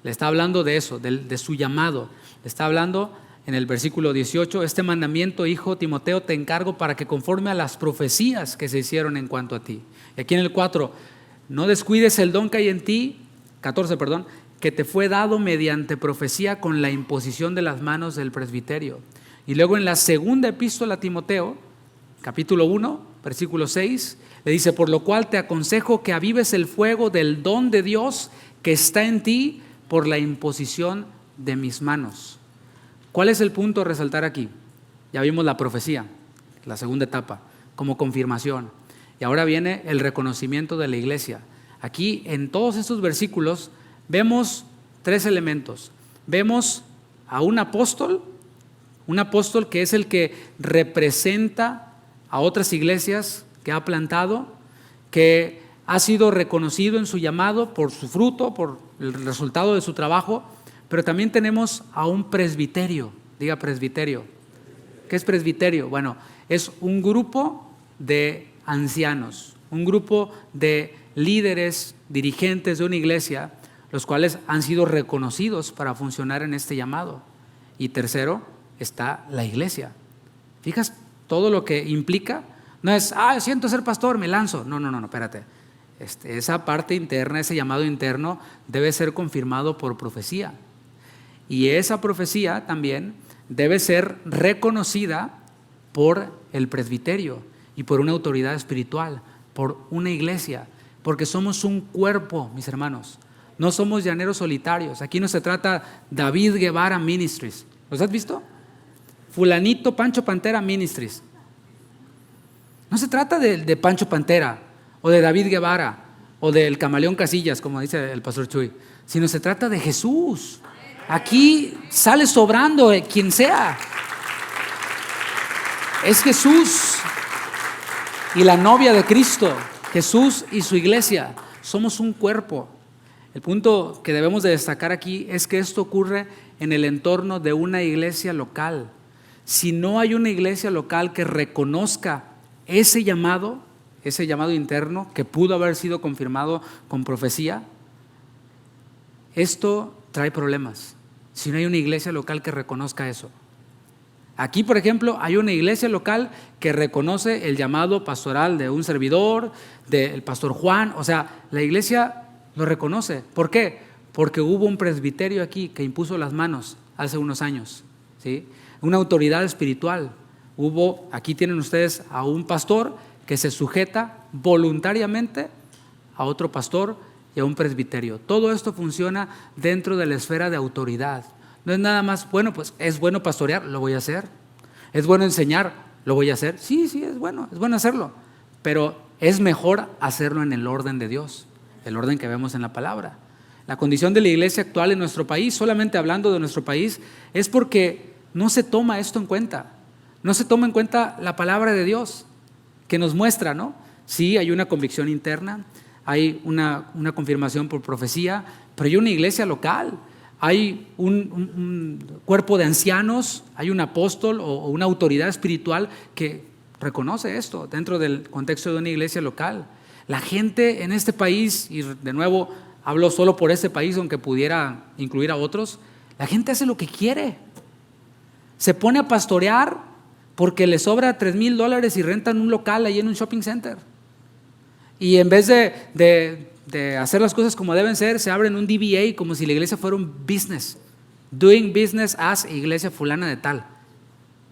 S1: Le está hablando de eso, de su llamado. Le está hablando en el versículo 18: este mandamiento, hijo Timoteo, te encargo para que conforme a las profecías que se hicieron en cuanto a ti. Y aquí en el 4, no descuides el don que hay en ti, 14, perdón, que te fue dado mediante profecía con la imposición de las manos del presbiterio. Y luego en la segunda epístola a Timoteo, capítulo 1, versículo 6, le dice: por lo cual te aconsejo que avives el fuego del don de Dios que está en ti por la imposición de mis manos. ¿Cuál es el punto a resaltar aquí? Ya vimos la profecía, la segunda etapa, como confirmación. Y ahora viene el reconocimiento de la iglesia. Aquí en todos estos versículos vemos 3 elementos. Vemos a un apóstol que es el que representa a otras iglesias que ha plantado, que ha sido reconocido en su llamado por su fruto, por el resultado de su trabajo. Pero también tenemos a un presbiterio. Diga presbiterio. ¿Qué es presbiterio? Bueno, es un grupo de ancianos, un grupo de líderes, dirigentes de una iglesia, los cuales han sido reconocidos para funcionar en este llamado. Y tercero, está la iglesia. ¿Fijas todo lo que implica? No es, siento ser pastor, me lanzo. No, espérate. Esa parte interna, ese llamado interno debe ser confirmado por profecía. Y esa profecía también debe ser reconocida por el presbiterio y por una autoridad espiritual, por una iglesia, porque somos un cuerpo, mis hermanos. No somos llaneros solitarios. Aquí no se trata David Guevara Ministries. ¿Los has visto? Fulanito Pancho Pantera Ministries. No se trata de Pancho Pantera o de David Guevara o del Camaleón Casillas, como dice el pastor Chuy, sino se trata de Jesús. Aquí sale sobrando quien sea. Es Jesús y la novia de Cristo, Jesús y su iglesia. Somos un cuerpo. El punto que debemos de destacar aquí es que esto ocurre en el entorno de una iglesia local. Si no hay una iglesia local que reconozca ese llamado interno que pudo haber sido confirmado con profecía, esto trae problemas. Si no hay una iglesia local que reconozca eso. Aquí, por ejemplo, hay una iglesia local que reconoce el llamado pastoral de un servidor, del pastor Juan. O sea, la iglesia lo reconoce. ¿Por qué? Porque hubo un presbiterio aquí que impuso las manos hace unos años, ¿sí? Una autoridad espiritual. Aquí tienen ustedes a un pastor que se sujeta voluntariamente a otro pastor y a un presbiterio. Todo esto funciona dentro de la esfera de autoridad. No es nada más, bueno, pues es bueno pastorear, lo voy a hacer. Es bueno enseñar, lo voy a hacer. Sí, es bueno hacerlo. Pero es mejor hacerlo en el orden de Dios, el orden que vemos en la palabra. La condición de la iglesia actual en nuestro país, solamente hablando de nuestro país, es porque no se toma esto en cuenta. No se toma en cuenta la palabra de Dios que nos muestra, ¿no? Sí, hay una convicción interna, hay una confirmación por profecía, pero hay una iglesia local. Hay un cuerpo de ancianos, hay un apóstol o una autoridad espiritual que reconoce esto dentro del contexto de una iglesia local. La gente en este país, y de nuevo hablo solo por este país, aunque pudiera incluir a otros, la gente hace lo que quiere. Se pone a pastorear porque le sobra $3,000 y rentan un local ahí en un shopping center. Y en vez de hacer las cosas como deben ser, se abren un DBA como si la iglesia fuera un business. Doing business as iglesia fulana de tal.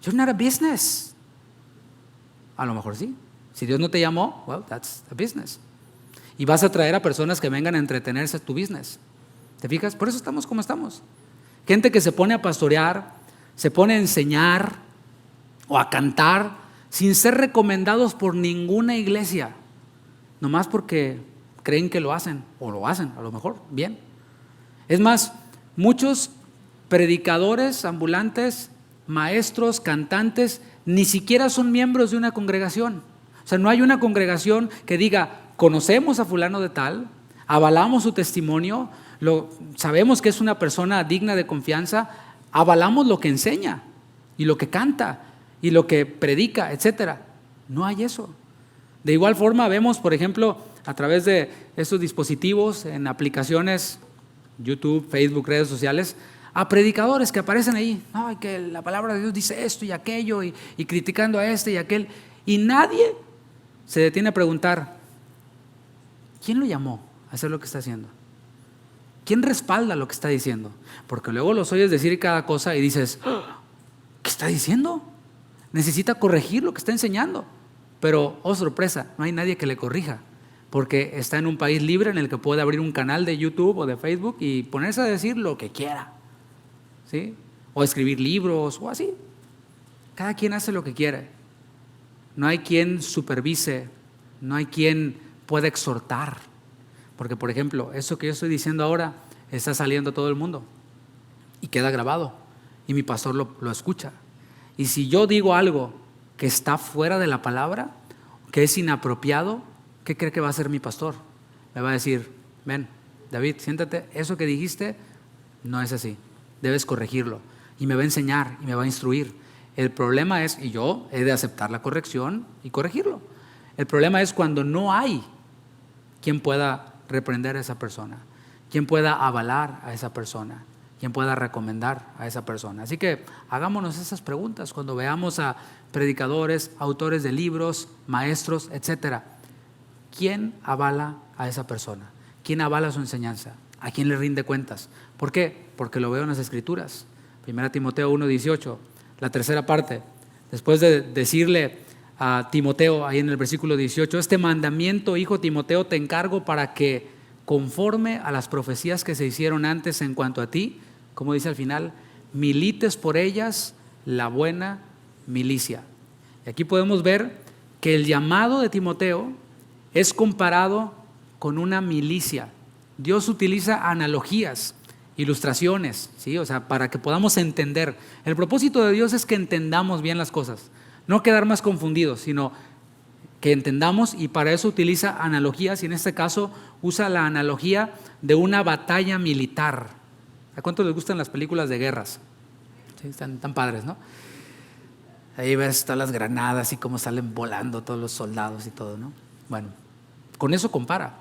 S1: You're not a business. A lo mejor sí. Si Dios no te llamó, well, that's a business. Y vas a traer a personas que vengan a entretenerse a tu business. ¿Te fijas? Por eso estamos como estamos. Gente que se pone a pastorear, se pone a enseñar o a cantar sin ser recomendados por ninguna iglesia. Nomás porque creen que lo hacen, o lo hacen, a lo mejor, bien. Es más, muchos predicadores ambulantes, maestros, cantantes, ni siquiera son miembros de una congregación. O sea, no hay una congregación que diga, conocemos a fulano de tal, avalamos su testimonio, sabemos que es una persona digna de confianza, avalamos lo que enseña, y lo que canta, y lo que predica, etcétera. No hay eso. De igual forma vemos, por ejemplo, a través de estos dispositivos, en aplicaciones, YouTube, Facebook, redes sociales, a predicadores que aparecen ahí, no, que la palabra de Dios dice esto y aquello, y criticando a este y aquel, y nadie se detiene a preguntar, ¿quién lo llamó a hacer lo que está haciendo? ¿Quién respalda lo que está diciendo? Porque luego los oyes decir cada cosa y dices, ¿qué está diciendo? Necesita corregir lo que está enseñando. Pero, oh sorpresa, no hay nadie que le corrija, porque está en un país libre en el que puede abrir un canal de YouTube o de Facebook y ponerse a decir lo que quiera, ¿sí? O escribir libros o así. Cada quien hace lo que quiere. No hay quien supervise, no hay quien pueda exhortar. Porque, por ejemplo, eso que yo estoy diciendo ahora está saliendo a todo el mundo y queda grabado y mi pastor lo escucha. Y si yo digo algo que está fuera de la palabra, que es inapropiado, ¿qué cree que va a hacer mi pastor? Me va a decir, ven, David, siéntate, eso que dijiste no es así, debes corregirlo. Y me va a enseñar y me va a instruir. El problema es, y yo he de aceptar la corrección y corregirlo. El problema es cuando no hay quien pueda reprender a esa persona, quien pueda avalar a esa persona, quien pueda recomendar a esa persona. Así que hagámonos esas preguntas cuando veamos a predicadores, autores de libros, maestros, etcétera. ¿Quién avala a esa persona? ¿Quién avala su enseñanza? ¿A quién le rinde cuentas? ¿Por qué? Porque lo veo en las Escrituras. 1 Timoteo 1:18, la tercera parte. Después de decirle a Timoteo, ahí en el versículo 18, este mandamiento, hijo Timoteo, te encargo para que, conforme a las profecías que se hicieron antes en cuanto a ti, como dice al final, milites por ellas la buena milicia. Y aquí podemos ver que el llamado de Timoteo es comparado con una milicia. Dios utiliza analogías, ilustraciones, ¿sí? O sea, para que podamos entender. El propósito de Dios es que entendamos bien las cosas, no quedar más confundidos, sino que entendamos, y para eso utiliza analogías, y en este caso usa la analogía de una batalla militar. ¿A cuántos les gustan las películas de guerras? Sí, están tan padres, ¿no? Ahí ves todas las granadas y cómo salen volando todos los soldados y todo, ¿no? Bueno, con eso compara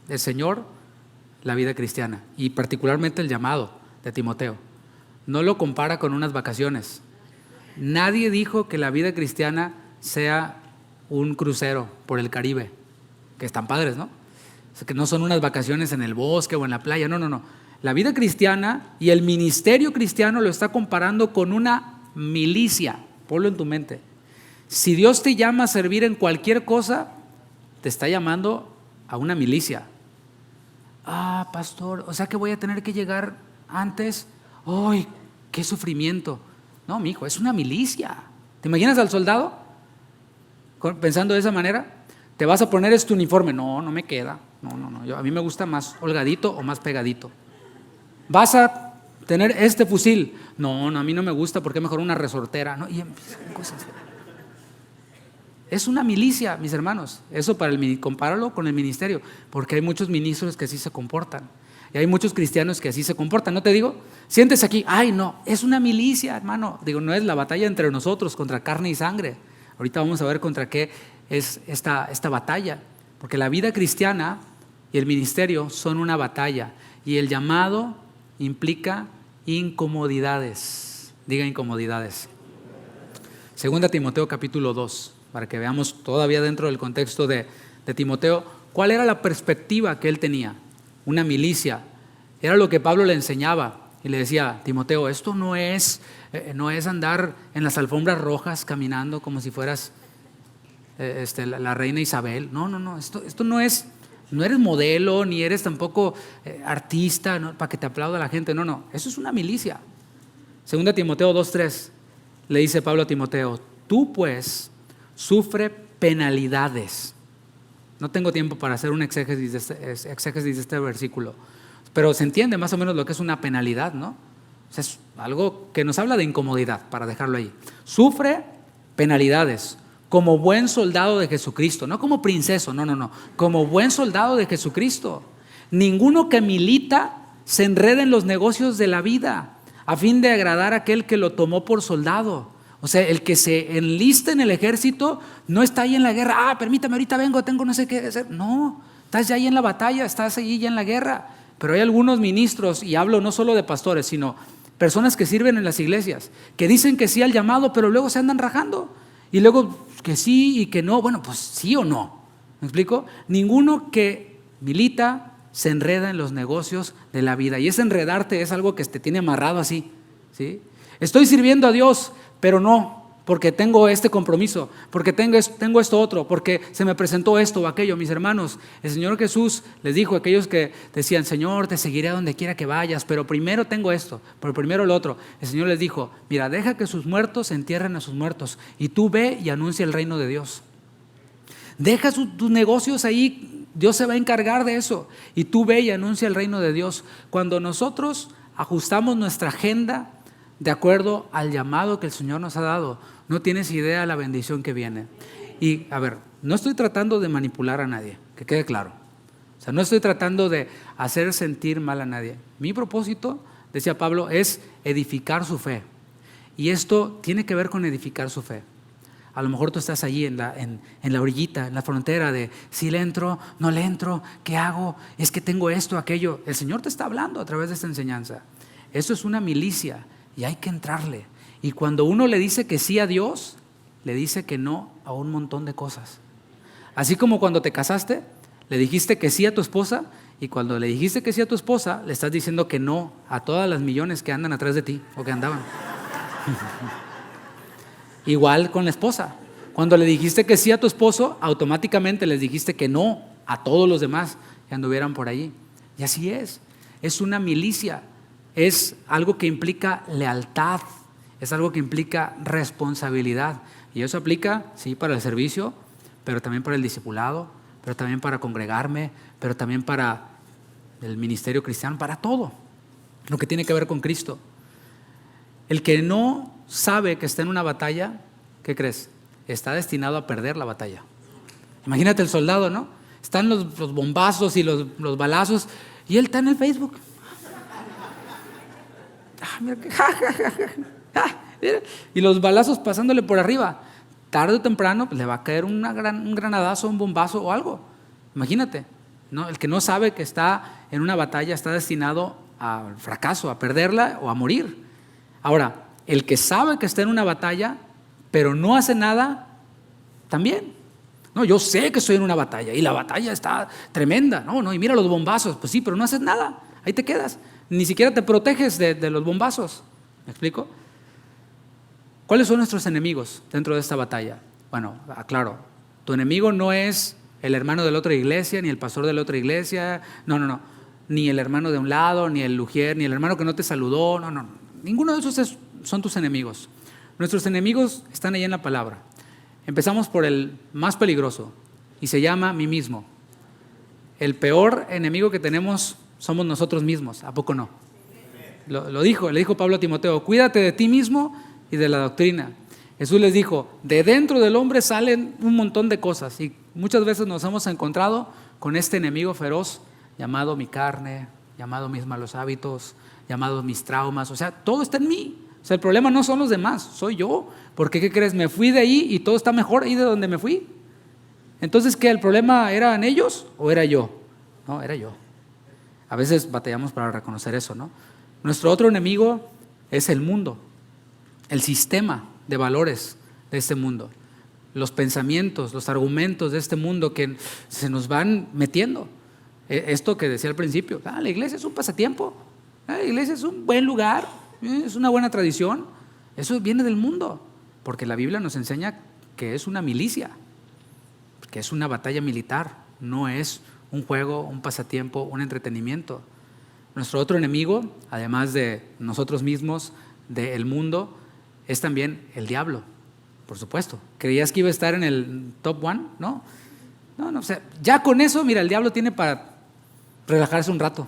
S1: el Señor la vida cristiana y particularmente el llamado de Timoteo. No lo compara con unas vacaciones, Nadie dijo que la vida cristiana sea un crucero por el Caribe, que están padres, ¿no? O sea, que no son unas vacaciones en el bosque o en la playa, no. La vida cristiana y el ministerio cristiano lo está comparando con una milicia. Ponlo en tu mente. Si Dios te llama a servir en cualquier cosa, te está llamando a una milicia. Pastor, o sea que voy a tener que llegar antes. ¡Ay, qué sufrimiento! No, mijo, es una milicia. ¿Te imaginas al soldado pensando de esa manera? ¿Te vas a poner este uniforme? No me queda. No. A mí me gusta más holgadito o más pegadito. ¿Vas a tener este fusil? No, a mí no me gusta porque es mejor una resortera. No, y cosas. Es una milicia, mis hermanos. Eso compáralo con el ministerio, porque hay muchos ministros que así se comportan. Y hay muchos cristianos que así se comportan. ¿No te digo? Siéntese aquí. No, es una milicia, hermano. Digo, no es la batalla entre nosotros contra carne y sangre. Ahorita vamos a ver contra qué es esta batalla. Porque la vida cristiana y el ministerio son una batalla. Y el llamado implica incomodidades. Diga incomodidades. 2 Timoteo capítulo 2, para que veamos todavía dentro del contexto de Timoteo, cuál era la perspectiva que él tenía. Una milicia. Era lo que Pablo le enseñaba y le decía: Timoteo, esto no es andar en las alfombras rojas caminando como si fueras la reina Isabel. No, esto no es. No eres modelo, ni eres tampoco artista, ¿no? Para que te aplauda la gente. No, eso es una milicia. 2 Timoteo 2:3 le dice Pablo a Timoteo: tú pues sufre penalidades. No tengo tiempo para hacer un exégesis de este versículo, pero se entiende más o menos lo que es una penalidad, ¿no? O sea, es algo que nos habla de incomodidad, para dejarlo ahí. Sufre penalidades como buen soldado de Jesucristo, no como princeso, no, como buen soldado de Jesucristo. Ninguno que milita se enreda en los negocios de la vida a fin de agradar a aquel que lo tomó por soldado. O sea, el que se enlista en el ejército no está ahí en la guerra. Permítame, ahorita vengo, tengo no sé qué hacer. No, estás ya ahí en la batalla, estás ahí ya en la guerra. Pero hay algunos ministros, y hablo no solo de pastores, sino personas que sirven en las iglesias, que dicen que sí al llamado, pero luego se andan rajando. Y luego que sí y que no. Bueno, pues sí o no. ¿Me explico? Ninguno que milita se enreda en los negocios de la vida. Y ese enredarte es algo que te tiene amarrado así, ¿sí? Estoy sirviendo a Dios, pero no, porque tengo este compromiso, porque tengo esto otro, porque se me presentó esto o aquello. Mis hermanos, el Señor Jesús les dijo a aquellos que decían: Señor, te seguiré a donde quiera que vayas, pero primero tengo esto, pero primero lo otro. El Señor les dijo: mira, deja que sus muertos entierren a sus muertos y tú ve y anuncia el reino de Dios. Deja tus negocios ahí, Dios se va a encargar de eso, y tú ve y anuncia el reino de Dios. Cuando nosotros ajustamos nuestra agenda de acuerdo al llamado que el Señor nos ha dado, no tienes idea de la bendición que viene. Y a ver, no estoy tratando de manipular a nadie, que quede claro. O sea, no estoy tratando de hacer sentir mal a nadie. Mi propósito, decía Pablo, es edificar su fe. Y esto tiene que ver con edificar su fe. A lo mejor tú estás allí en la orillita, en la frontera de si le entro, no le entro, ¿qué hago? Es que tengo esto, aquello. El Señor te está hablando a través de esta enseñanza. Esto es una milicia y hay que entrarle. Y cuando uno le dice que sí a Dios, le dice que no a un montón de cosas. Así como cuando te casaste, le dijiste que sí a tu esposa, y cuando le dijiste que sí a tu esposa, le estás diciendo que no a todas las millones que andan atrás de ti o que andaban. Igual con la esposa. Cuando le dijiste que sí a tu esposo, automáticamente les dijiste que no a todos los demás que anduvieran por allí. Y así es una milicia, es algo que implica lealtad, es algo que implica responsabilidad. Y eso aplica, sí, para el servicio, pero también para el discipulado, pero también para congregarme, pero también para el ministerio cristiano, para todo lo que tiene que ver con Cristo. El que no sabe que está en una batalla, ¿qué crees? Está destinado a perder la batalla. Imagínate el soldado, ¿no? Están los bombazos y los balazos, y él está en el Facebook. Y los balazos pasándole por arriba. Tarde o temprano pues, le va a caer un granadazo, un bombazo o algo. Imagínate, ¿no? El que no sabe que está en una batalla está destinado al fracaso, a perderla o a morir. Ahora, el que sabe que está en una batalla, pero no hace nada, también. No, yo sé que estoy en una batalla y la batalla está tremenda. No, y mira los bombazos. Pues sí, pero no haces nada. Ahí te quedas. Ni siquiera te proteges de los bombazos. ¿Me explico? ¿Cuáles son nuestros enemigos dentro de esta batalla? Bueno, aclaro, tu enemigo no es el hermano de la otra iglesia, ni el pastor de la otra iglesia, no, ni el hermano de un lado, ni el ujier, ni el hermano que no te saludó, no. Ninguno de esos son tus enemigos. Nuestros enemigos están ahí en la palabra. Empezamos por el más peligroso y se llama mí mismo. El peor enemigo que tenemos somos nosotros mismos, ¿a poco no? Le dijo Pablo a Timoteo, cuídate de ti mismo y de la doctrina. Jesús les dijo, de dentro del hombre salen un montón de cosas y muchas veces nos hemos encontrado con este enemigo feroz llamado mi carne, llamado mis malos hábitos, llamado mis traumas, o sea, todo está en mí. O sea, el problema no son los demás, soy yo. Porque, ¿qué crees? Me fui de ahí y todo está mejor ahí de donde me fui. Entonces, ¿qué? ¿El problema eran ellos o era yo? No, era yo. A veces batallamos para reconocer eso, ¿no? Nuestro otro enemigo es el mundo, el sistema de valores de este mundo, los pensamientos, los argumentos de este mundo que se nos van metiendo. Esto que decía al principio, la iglesia es un pasatiempo, la iglesia es un buen lugar, es una buena tradición. Eso viene del mundo, porque la Biblia nos enseña que es una milicia, que es una batalla militar, no es un juego, un pasatiempo, un entretenimiento. Nuestro otro enemigo, además de nosotros mismos, del mundo, es también el diablo, por supuesto. ¿Creías que iba a estar en el top one? No, o sea, ya con eso, mira, el diablo tiene para relajarse un rato,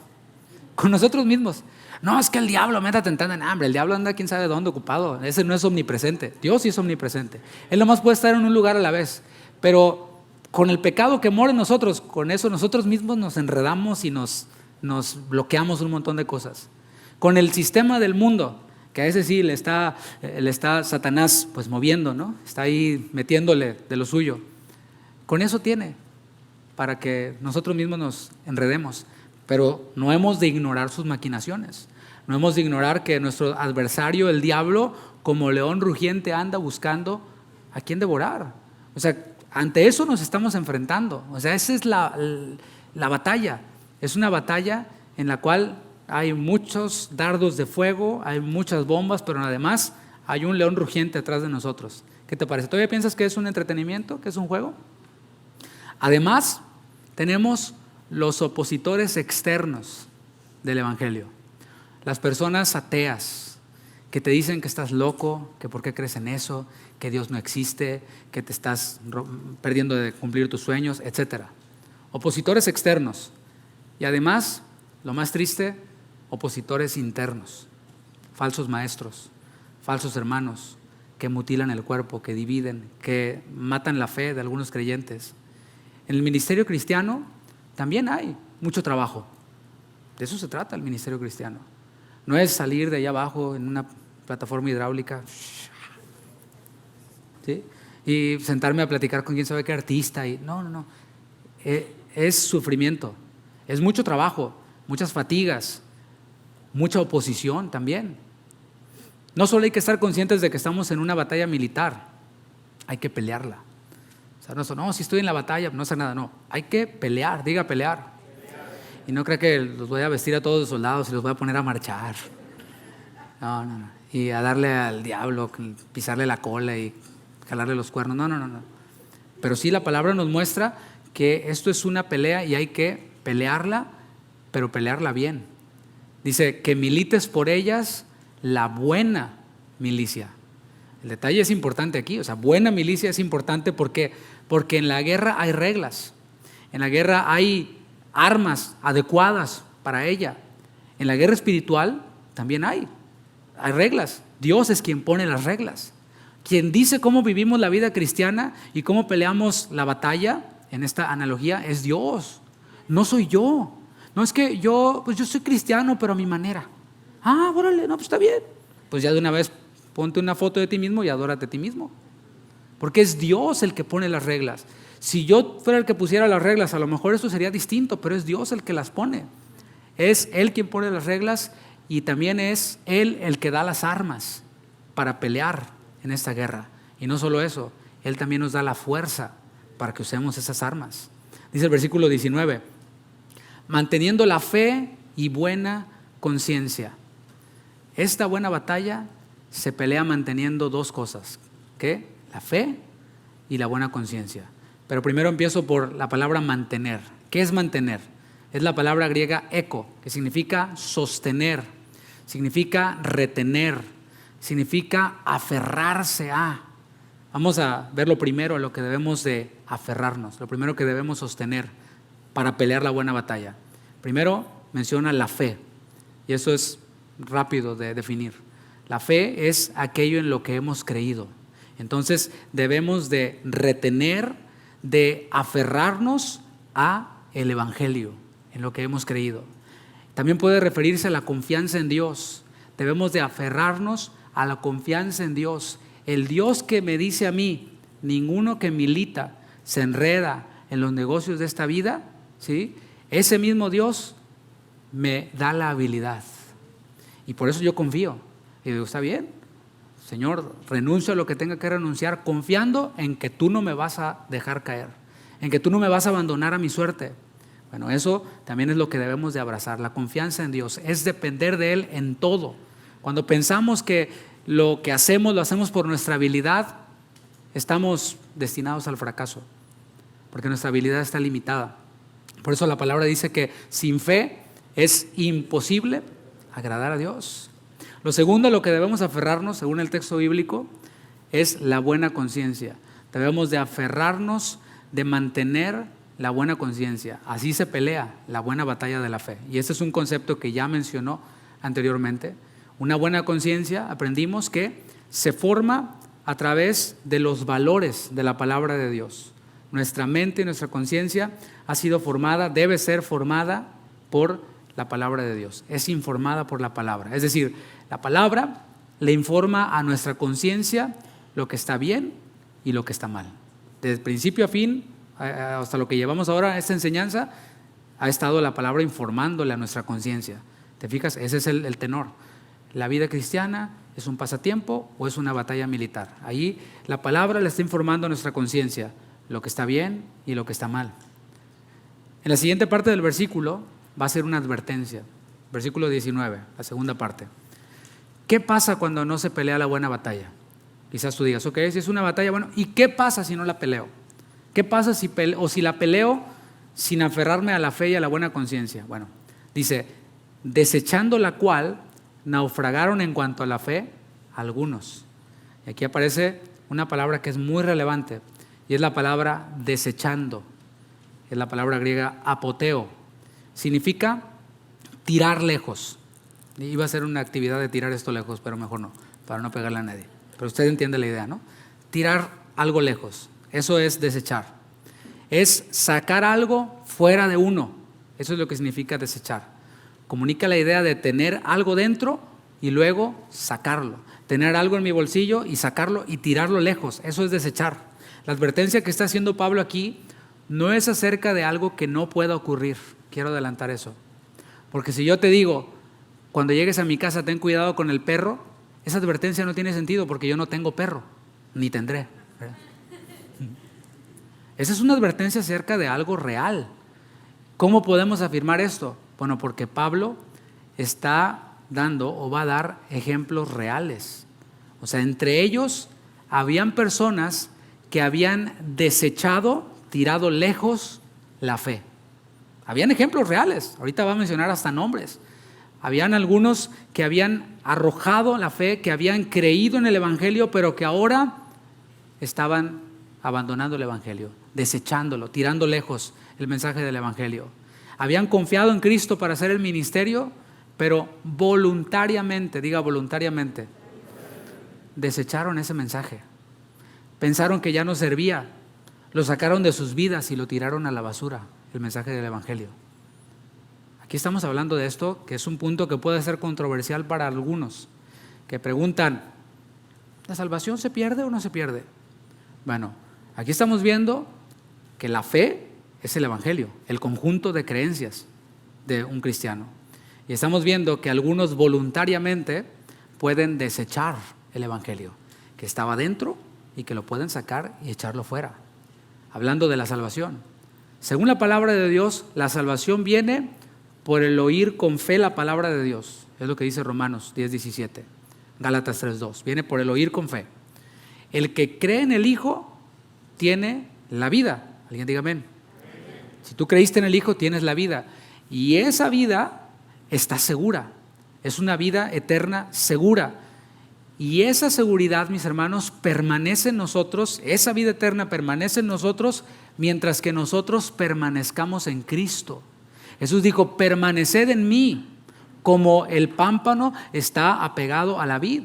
S1: con nosotros mismos. No, es que el diablo me anda tentando en hambre, el diablo anda quién sabe dónde ocupado, ese no es omnipresente, Dios sí es omnipresente. Él nomás puede estar en un lugar a la vez, pero con el pecado que mora en nosotros, con eso nosotros mismos nos enredamos y nos bloqueamos un montón de cosas. Con el sistema del mundo, que a ese sí le está Satanás pues moviendo, ¿no? Está ahí metiéndole de lo suyo. Con eso tiene, para que nosotros mismos nos enredemos. Pero no hemos de ignorar sus maquinaciones. No hemos de ignorar que nuestro adversario, el diablo, como león rugiente anda buscando a quién devorar. O sea, ante eso nos estamos enfrentando. O sea, esa es la batalla. Es una batalla en la cual hay muchos dardos de fuego, hay muchas bombas, pero además hay un león rugiente atrás de nosotros. ¿Qué te parece? ¿Todavía piensas que es un entretenimiento, que es un juego? Además, tenemos los opositores externos del Evangelio, las personas ateas que te dicen que estás loco, que por qué crees en eso, que Dios no existe, que te estás perdiendo de cumplir tus sueños, etc. Opositores externos y además, lo más triste, opositores internos, falsos maestros, falsos hermanos que mutilan el cuerpo, que dividen, que matan la fe de algunos creyentes. En el ministerio cristiano también hay mucho trabajo. De eso se trata el ministerio cristiano. No es salir de allá abajo en una plataforma hidráulica, ¿sí? Y sentarme a platicar con quién sabe qué artista. No. Es sufrimiento, es mucho trabajo, muchas fatigas, mucha oposición también. No solo hay que estar conscientes de que estamos en una batalla militar, hay que pelearla. O sea, no, si estoy en la batalla, no sé nada, no. Hay que pelear, diga pelear. Y no crea que los voy a vestir a todos de soldados y los voy a poner a marchar. No. Y a darle al diablo, pisarle la cola y jalarle los cuernos. No. Pero sí la palabra nos muestra que esto es una pelea y hay que pelearla, pero pelearla bien. Dice que milites por ellas la buena milicia. El detalle es importante aquí, o sea, buena milicia es importante porque en la guerra hay reglas, en la guerra hay armas adecuadas para ella. En la guerra espiritual también hay reglas. Dios es quien pone las reglas. Quien dice cómo vivimos la vida cristiana y cómo peleamos la batalla, en esta analogía, es Dios. No soy yo. No es que yo soy cristiano, pero a mi manera. Órale, no, pues está bien. Pues ya de una vez ponte una foto de ti mismo y adórate a ti mismo. Porque es Dios el que pone las reglas. Si yo fuera el que pusiera las reglas, a lo mejor eso sería distinto, pero es Dios el que las pone. Es Él quien pone las reglas y también es Él el que da las armas. para pelear en esta guerra. Y no solo eso, Él también nos da la fuerza para que usemos esas armas. Dice el versículo 19, manteniendo la fe y buena conciencia. Esta buena batalla se pelea manteniendo dos cosas, ¿qué? La fe y la buena conciencia. Pero primero empiezo por la palabra mantener. ¿Qué es mantener? Es la palabra griega eco, que significa sostener, significa retener, significa aferrarse a. Vamos a ver lo primero a lo que debemos de aferrarnos, lo primero que debemos sostener para pelear la buena batalla. Primero menciona la fe, y eso es rápido de definir. La fe es aquello en lo que hemos creído. Entonces debemos de retener, de aferrarnos a el Evangelio, en lo que hemos creído. También puede referirse a la confianza en Dios. Debemos de aferrarnos a la confianza en Dios. El Dios que me dice a mí, ninguno que milita se enreda en los negocios de esta vida, ¿sí? Ese mismo Dios me da la habilidad. Y por eso yo confío. Y digo, está bien, Señor, renuncio a lo que tenga que renunciar, confiando en que tú no me vas a dejar caer, en que tú no me vas a abandonar a mi suerte. Bueno, eso también es lo que debemos de abrazar, la confianza en Dios, es depender de Él en todo. Cuando pensamos que lo que hacemos lo hacemos por nuestra habilidad, estamos destinados al fracaso, porque nuestra habilidad está limitada. Por eso la palabra dice que sin fe es imposible agradar a Dios. Lo segundo a lo que debemos aferrarnos, según el texto bíblico, es la buena conciencia. Debemos de aferrarnos, de mantener la buena conciencia. Así se pelea la buena batalla de la fe. Y este es un concepto que ya mencionó anteriormente. Una buena conciencia, aprendimos que se forma a través de los valores de la palabra de Dios. Nuestra mente y nuestra conciencia ha sido formada, debe ser formada por la palabra de Dios. Es informada por la palabra. Es decir, la palabra le informa a nuestra conciencia lo que está bien y lo que está mal. Desde principio a fin, hasta lo que llevamos ahora, esta enseñanza, ha estado la palabra informándole a nuestra conciencia. ¿Te fijas? Ese es el tenor. La vida cristiana es un pasatiempo o es una batalla militar. Ahí la palabra le está informando a nuestra conciencia lo que está bien y lo que está mal. En la siguiente parte del versículo va a ser una advertencia. Versículo 19, la segunda parte. ¿Qué pasa cuando no se pelea la buena batalla? Quizás tú digas, ok, si es una batalla, bueno, ¿y qué pasa si no la peleo? ¿Qué pasa si la peleo sin aferrarme a la fe y a la buena conciencia? Bueno, dice, desechando la cual naufragaron en cuanto a la fe algunos. Y aquí aparece una palabra que es muy relevante y es la palabra desechando. Es la palabra griega apoteo. Significa tirar lejos. Iba a ser una actividad de tirar esto lejos, pero mejor no, para no pegarle a nadie. Pero usted entiende la idea, ¿no? Tirar algo lejos. Eso es desechar. Es sacar algo fuera de uno. Eso es lo que significa desechar. Comunica la idea de tener algo dentro y luego sacarlo. Tener algo en mi bolsillo y sacarlo y tirarlo lejos. Eso es desechar. La advertencia que está haciendo Pablo aquí no es acerca de algo que no pueda ocurrir. Quiero adelantar eso. Porque si yo te digo, cuando llegues a mi casa ten cuidado con el perro, esa advertencia no tiene sentido porque yo no tengo perro, ni tendré, ¿verdad? Esa es una advertencia acerca de algo real. ¿Cómo podemos afirmar esto? Bueno, porque Pablo está dando o va a dar ejemplos reales. O sea, entre ellos habían personas que habían desechado, tirado lejos la fe. Habían ejemplos reales, ahorita va a mencionar hasta nombres. Habían algunos que habían arrojado la fe, que habían creído en el Evangelio, pero que ahora estaban abandonando el Evangelio, desechándolo, tirando lejos el mensaje del Evangelio. Habían confiado en Cristo para hacer el ministerio, pero voluntariamente, diga voluntariamente, desecharon ese mensaje. Pensaron que ya no servía, lo sacaron de sus vidas y lo tiraron a la basura, el mensaje del Evangelio. Aquí estamos hablando de esto, que es un punto que puede ser controversial para algunos, que preguntan, ¿la salvación se pierde o no se pierde? Bueno, aquí estamos viendo que la fe es el Evangelio, el conjunto de creencias de un cristiano. Y estamos viendo que algunos voluntariamente pueden desechar el evangelio, que estaba dentro y que lo pueden sacar y echarlo fuera. Hablando de la salvación. Según la palabra de Dios, la salvación viene por el oír con fe la palabra de Dios. Es lo que dice Romanos 10:17, Gálatas 3:2. Viene por el oír con fe. El que cree en el Hijo tiene la vida. Alguien diga amén. Si tú creíste en el Hijo, tienes la vida. Y esa vida está segura. Es una vida eterna segura. Y esa seguridad, mis hermanos, permanece en nosotros. Esa vida eterna permanece en nosotros mientras que nosotros permanezcamos en Cristo. Jesús dijo, permaneced en mí, como el pámpano está apegado a la vid.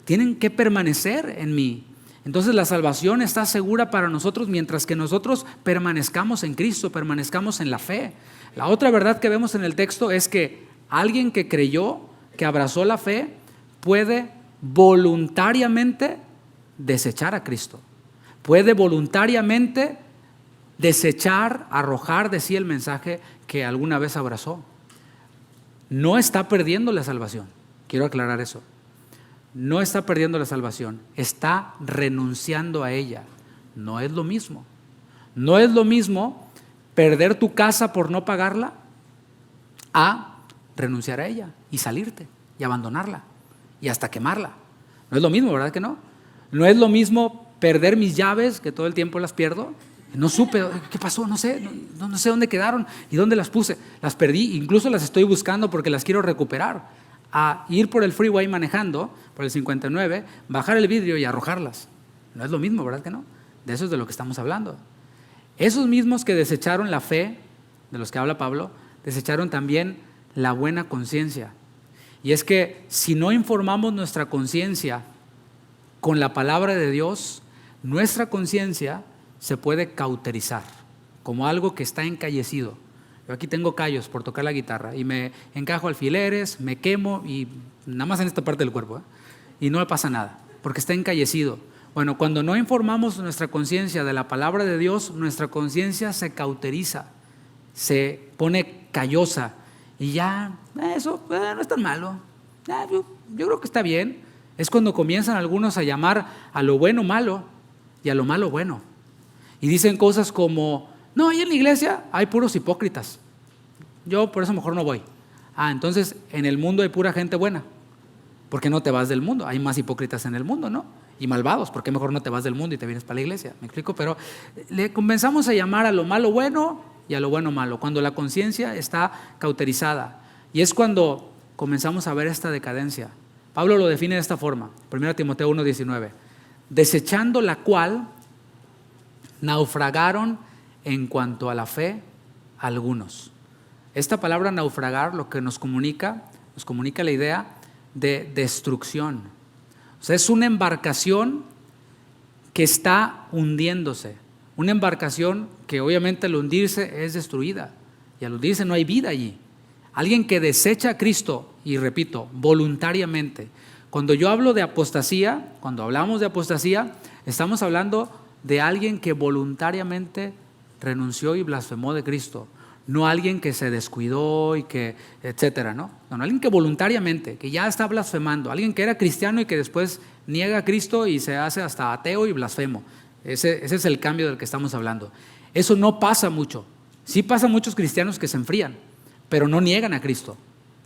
S1: Tienen que permanecer en mí. Entonces la salvación está segura para nosotros mientras que nosotros permanezcamos en Cristo, permanezcamos en la fe. La otra verdad que vemos en el texto es que alguien que creyó, que abrazó la fe, puede voluntariamente desechar a Cristo. Puede voluntariamente desechar, arrojar de sí el mensaje que alguna vez abrazó. No está perdiendo la salvación. Quiero aclarar eso. No está perdiendo la salvación, está renunciando a ella. No es lo mismo. No es lo mismo perder tu casa por no pagarla a renunciar a ella y salirte y abandonarla y hasta quemarla. No es lo mismo, ¿verdad que no? No es lo mismo perder mis llaves, que todo el tiempo las pierdo. No supe, ¿qué pasó? No sé dónde quedaron y dónde las puse. Las perdí, incluso las estoy buscando porque las quiero recuperar. A ir por el freeway manejando, por el 59, bajar el vidrio y arrojarlas. No es lo mismo, ¿verdad que no? De eso es de lo que estamos hablando. Esos mismos que desecharon la fe, de los que habla Pablo, desecharon también la buena conciencia. Y es que si no informamos nuestra conciencia con la palabra de Dios, nuestra conciencia se puede cauterizar, como algo que está encallecido. Yo aquí tengo callos por tocar la guitarra y me encajo alfileres, me quemo y nada más en esta parte del cuerpo, y no me pasa nada, porque está encallecido. Bueno, cuando no informamos nuestra conciencia de la palabra de Dios, nuestra conciencia se cauteriza, se pone callosa y ya, eso no es tan malo, yo creo que está bien. Es cuando comienzan algunos a llamar a lo bueno malo y a lo malo bueno. Y dicen cosas como, no, ahí en la iglesia hay puros hipócritas, yo por eso mejor no voy. Entonces en el mundo hay pura gente buena, ¿por qué no te vas del mundo? Hay más hipócritas en el mundo, ¿no? Y malvados, ¿por qué mejor no te vas del mundo y te vienes para la iglesia? ¿Me explico? Pero le comenzamos a llamar a lo malo bueno y a lo bueno malo, cuando la conciencia está cauterizada. Y es cuando comenzamos a ver esta decadencia. Pablo lo define de esta forma, 1 Timoteo 1:19, desechando la cual naufragaron en cuanto a la fe algunos. Esta palabra naufragar lo que nos comunica la idea de destrucción. O sea, es una embarcación que está hundiéndose, una embarcación que obviamente al hundirse es destruida y al hundirse no hay vida allí. Alguien que desecha a Cristo, y repito, voluntariamente. Cuando yo hablo de apostasía, cuando hablamos de apostasía, estamos hablando de alguien que voluntariamente renunció y blasfemó de Cristo, no alguien que se descuidó y que etcétera, ¿no? No, alguien que voluntariamente, que ya está blasfemando, alguien que era cristiano y que después niega a Cristo y se hace hasta ateo y blasfemo. Ese es el cambio del que estamos hablando. Eso no pasa mucho. Sí pasa muchos cristianos que se enfrían, pero no niegan a Cristo.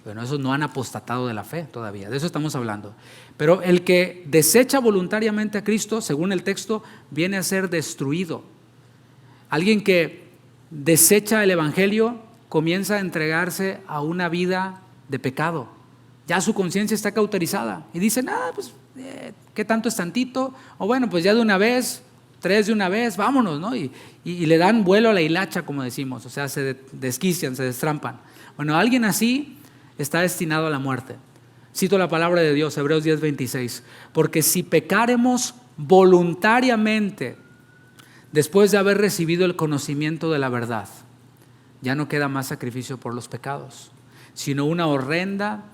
S1: Bueno, esos no han apostatado de la fe todavía, de eso estamos hablando. Pero el que desecha voluntariamente a Cristo, según el texto, viene a ser destruido. Alguien que desecha el evangelio comienza a entregarse a una vida de pecado. Ya su conciencia está cauterizada y dicen, pues, ¿qué tanto es tantito? O bueno, pues ya de una vez, 3 de una vez, vámonos, ¿no? Y le dan vuelo a la hilacha, como decimos, o sea, se desquician, se destrampan. Bueno, alguien así está destinado a la muerte. Cito la palabra de Dios, Hebreos 10:26, porque si pecáremos voluntariamente después de haber recibido el conocimiento de la verdad, ya no queda más sacrificio por los pecados, sino una horrenda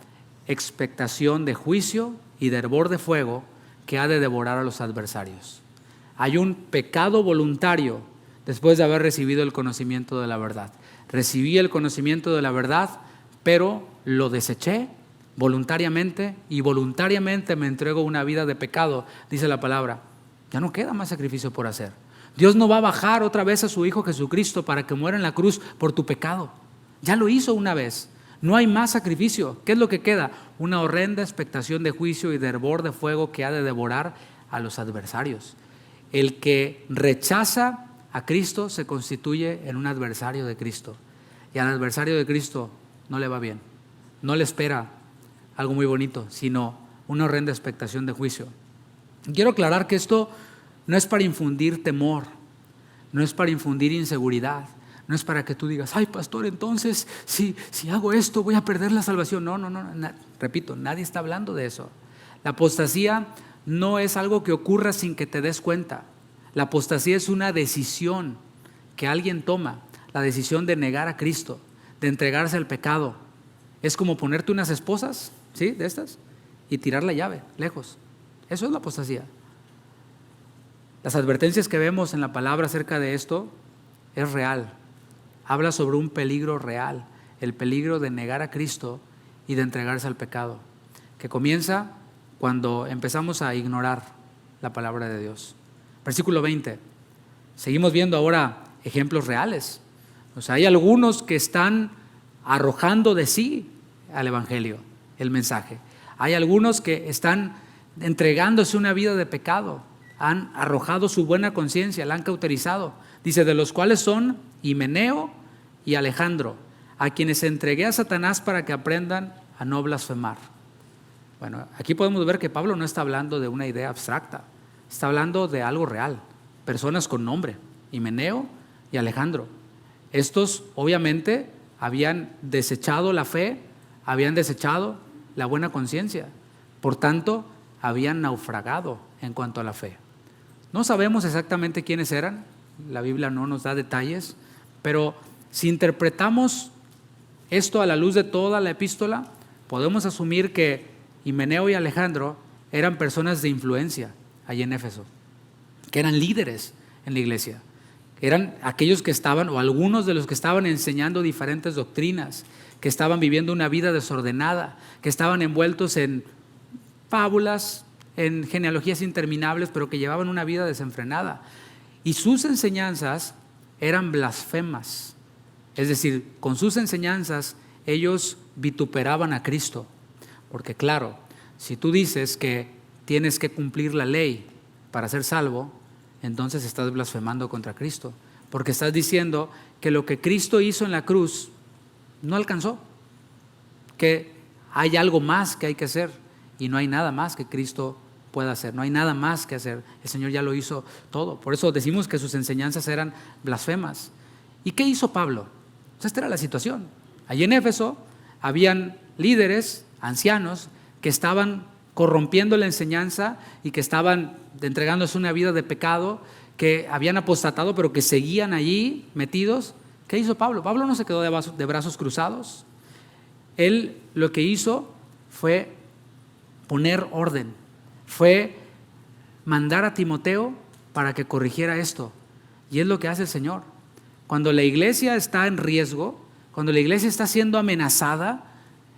S1: expectación de juicio y de hervor de fuego que ha de devorar a los adversarios. Hay un pecado voluntario después de haber recibido el conocimiento de la verdad. Recibí el conocimiento de la verdad, pero lo deseché voluntariamente, y voluntariamente me entrego una vida de pecado, dice la palabra, ya no queda más sacrificio por hacer. Dios no va a bajar otra vez a su Hijo Jesucristo para que muera en la cruz por tu pecado. Ya lo hizo una vez. No hay más sacrificio. ¿Qué es lo que queda? Una horrenda expectación de juicio y de hervor de fuego que ha de devorar a los adversarios. El que rechaza a Cristo se constituye en un adversario de Cristo. Y al adversario de Cristo no le va bien. No le espera algo muy bonito, sino una horrenda expectación de juicio. Quiero aclarar que esto no es para infundir temor, no es para infundir inseguridad, no es para que tú digas, ay pastor, entonces si hago esto voy a perder la salvación. No, repito, nadie está hablando de eso. La apostasía no es algo que ocurra sin que te des cuenta. La apostasía es una decisión que alguien toma, la decisión de negar a Cristo, de entregarse al pecado. Es como ponerte unas esposas, ¿sí? De estas, y tirar la llave lejos. Eso es la apostasía. Las advertencias que vemos en la palabra acerca de esto es real. Habla sobre un peligro real, el peligro de negar a Cristo y de entregarse al pecado, que comienza cuando empezamos a ignorar la palabra de Dios. Versículo 20. Seguimos viendo ahora ejemplos reales. O sea, hay algunos que están arrojando de sí al evangelio, el mensaje. Hay algunos que están entregándose una vida de pecado, han arrojado su buena conciencia, la han cauterizado. Dice, de los cuales son Himeneo y Alejandro, a quienes entregué a Satanás para que aprendan a no blasfemar. Bueno, aquí podemos ver que Pablo no está hablando de una idea abstracta, está hablando de algo real, personas con nombre, Himeneo y Alejandro. Estos obviamente habían desechado la fe, habían desechado la buena conciencia, por tanto habían naufragado en cuanto a la fe. No sabemos exactamente quiénes eran, la Biblia no nos da detalles, pero si interpretamos esto a la luz de toda la epístola, podemos asumir que Himeneo y Alejandro eran personas de influencia allí en Éfeso, que eran líderes en la iglesia, eran aquellos que estaban, o algunos de los que estaban enseñando diferentes doctrinas, que estaban viviendo una vida desordenada, que estaban envueltos en fábulas, en genealogías interminables, pero que llevaban una vida desenfrenada. Y sus enseñanzas eran blasfemas. Es decir, con sus enseñanzas ellos vituperaban a Cristo. Porque claro, si tú dices que tienes que cumplir la ley para ser salvo, entonces estás blasfemando contra Cristo. Porque estás diciendo que lo que Cristo hizo en la cruz no alcanzó. Que hay algo más que hay que hacer y no hay nada más que Cristo pueda hacer. No hay nada más que hacer. El Señor ya lo hizo todo. Por eso decimos que sus enseñanzas eran blasfemas. ¿Y qué hizo Pablo? Pues esta era la situación. Allí en Éfeso habían líderes, ancianos, que estaban corrompiendo la enseñanza y que estaban entregándose una vida de pecado, que habían apostatado pero que seguían allí metidos. ¿Qué hizo Pablo? Pablo no se quedó de brazos cruzados. Él lo que hizo fue poner orden, fue mandar a Timoteo para que corrigiera esto. Y es lo que hace el Señor. Cuando la iglesia está en riesgo, cuando la iglesia está siendo amenazada,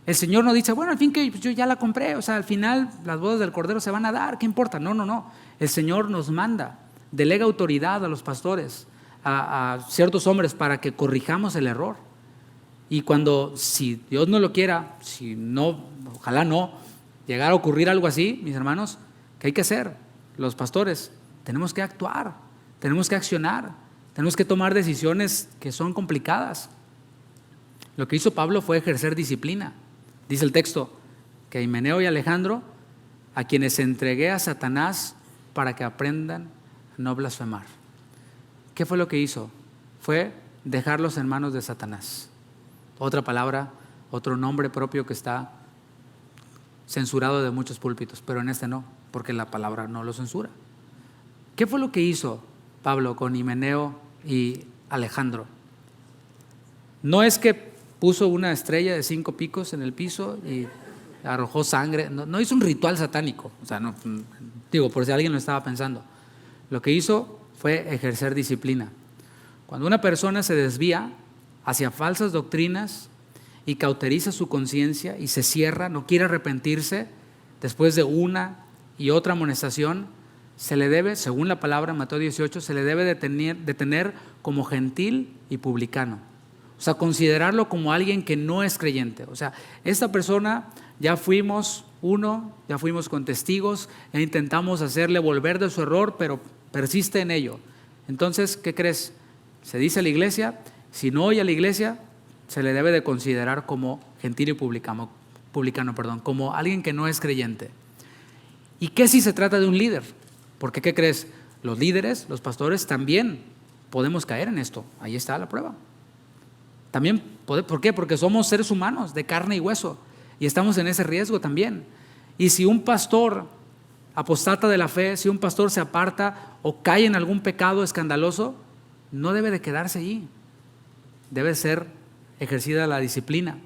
S1: el Señor no dice, bueno, al fin que yo ya la compré, o sea, al final las bodas del Cordero se van a dar, ¿qué importa? No. El Señor nos manda, delega autoridad a los pastores, a ciertos hombres para que corrijamos el error. Y cuando, si Dios no lo quiera, si no, ojalá no, llegara a ocurrir algo así, mis hermanos, ¿qué hay que hacer? Los pastores, tenemos que actuar, tenemos que accionar, tenemos que tomar decisiones que son complicadas. Lo que hizo Pablo fue ejercer disciplina. Dice el texto que Himeneo y Alejandro, a quienes entregué a Satanás para que aprendan a no blasfemar. ¿Qué fue lo que hizo? Fue dejarlos en manos de Satanás. Otra palabra, otro nombre propio que está censurado de muchos púlpitos, pero en este no, porque la palabra no lo censura. ¿Qué fue lo que hizo Pablo con Himeneo y Alejandro? No es que puso una estrella de 5 picos en el piso y arrojó sangre, no hizo un ritual satánico, o sea, no, digo, por si alguien lo estaba pensando. Lo que hizo fue ejercer disciplina. Cuando una persona se desvía hacia falsas doctrinas y cauteriza su conciencia y se cierra, no quiere arrepentirse, después de una y otra amonestación, se le debe, según la palabra en Mateo 18, se le debe detener como gentil y publicano. O sea, considerarlo como alguien que no es creyente. O sea, esta persona ya fuimos con testigos e intentamos hacerle volver de su error, pero persiste en ello. Entonces, ¿qué crees? Se dice a la iglesia, si no oye a la iglesia, se le debe de considerar como gentil y publicano, como alguien que no es creyente. ¿Y qué si se trata de un líder? Porque, ¿qué crees? Los líderes, los pastores, también podemos caer en esto. Ahí está la prueba. También, ¿por qué? Porque somos seres humanos de carne y hueso y estamos en ese riesgo también. Y si un pastor apostata de la fe, si un pastor se aparta o cae en algún pecado escandaloso, no debe de quedarse allí. Debe ser ejercida la disciplina.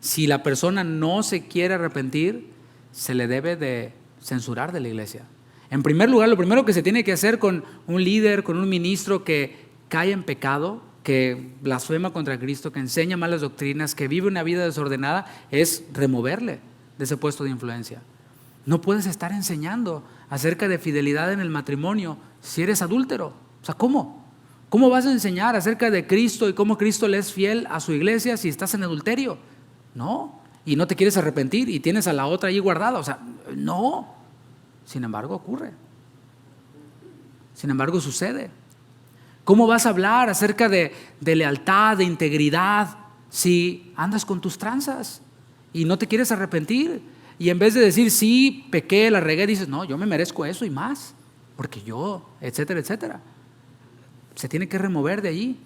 S1: Si la persona no se quiere arrepentir, se le debe de censurar de la iglesia. En primer lugar, lo primero que se tiene que hacer con un líder, con un ministro que cae en pecado, que blasfema contra Cristo, que enseña malas doctrinas, que vive una vida desordenada, es removerle de ese puesto de influencia. No puedes estar enseñando acerca de fidelidad en el matrimonio si eres adúltero. O sea, ¿cómo? ¿Cómo vas a enseñar acerca de Cristo y cómo Cristo le es fiel a su iglesia si estás en adulterio? No, y no te quieres arrepentir y tienes a la otra ahí guardada. O sea, no. Sin embargo, ocurre. Sin embargo, sucede. ¿Cómo vas a hablar acerca de lealtad, de integridad, si andas con tus tranzas y no te quieres arrepentir? Y en vez de decir, sí, pequé, la regué, dices, no, yo me merezco eso y más, porque yo, etcétera, etcétera. Se tiene que remover de allí.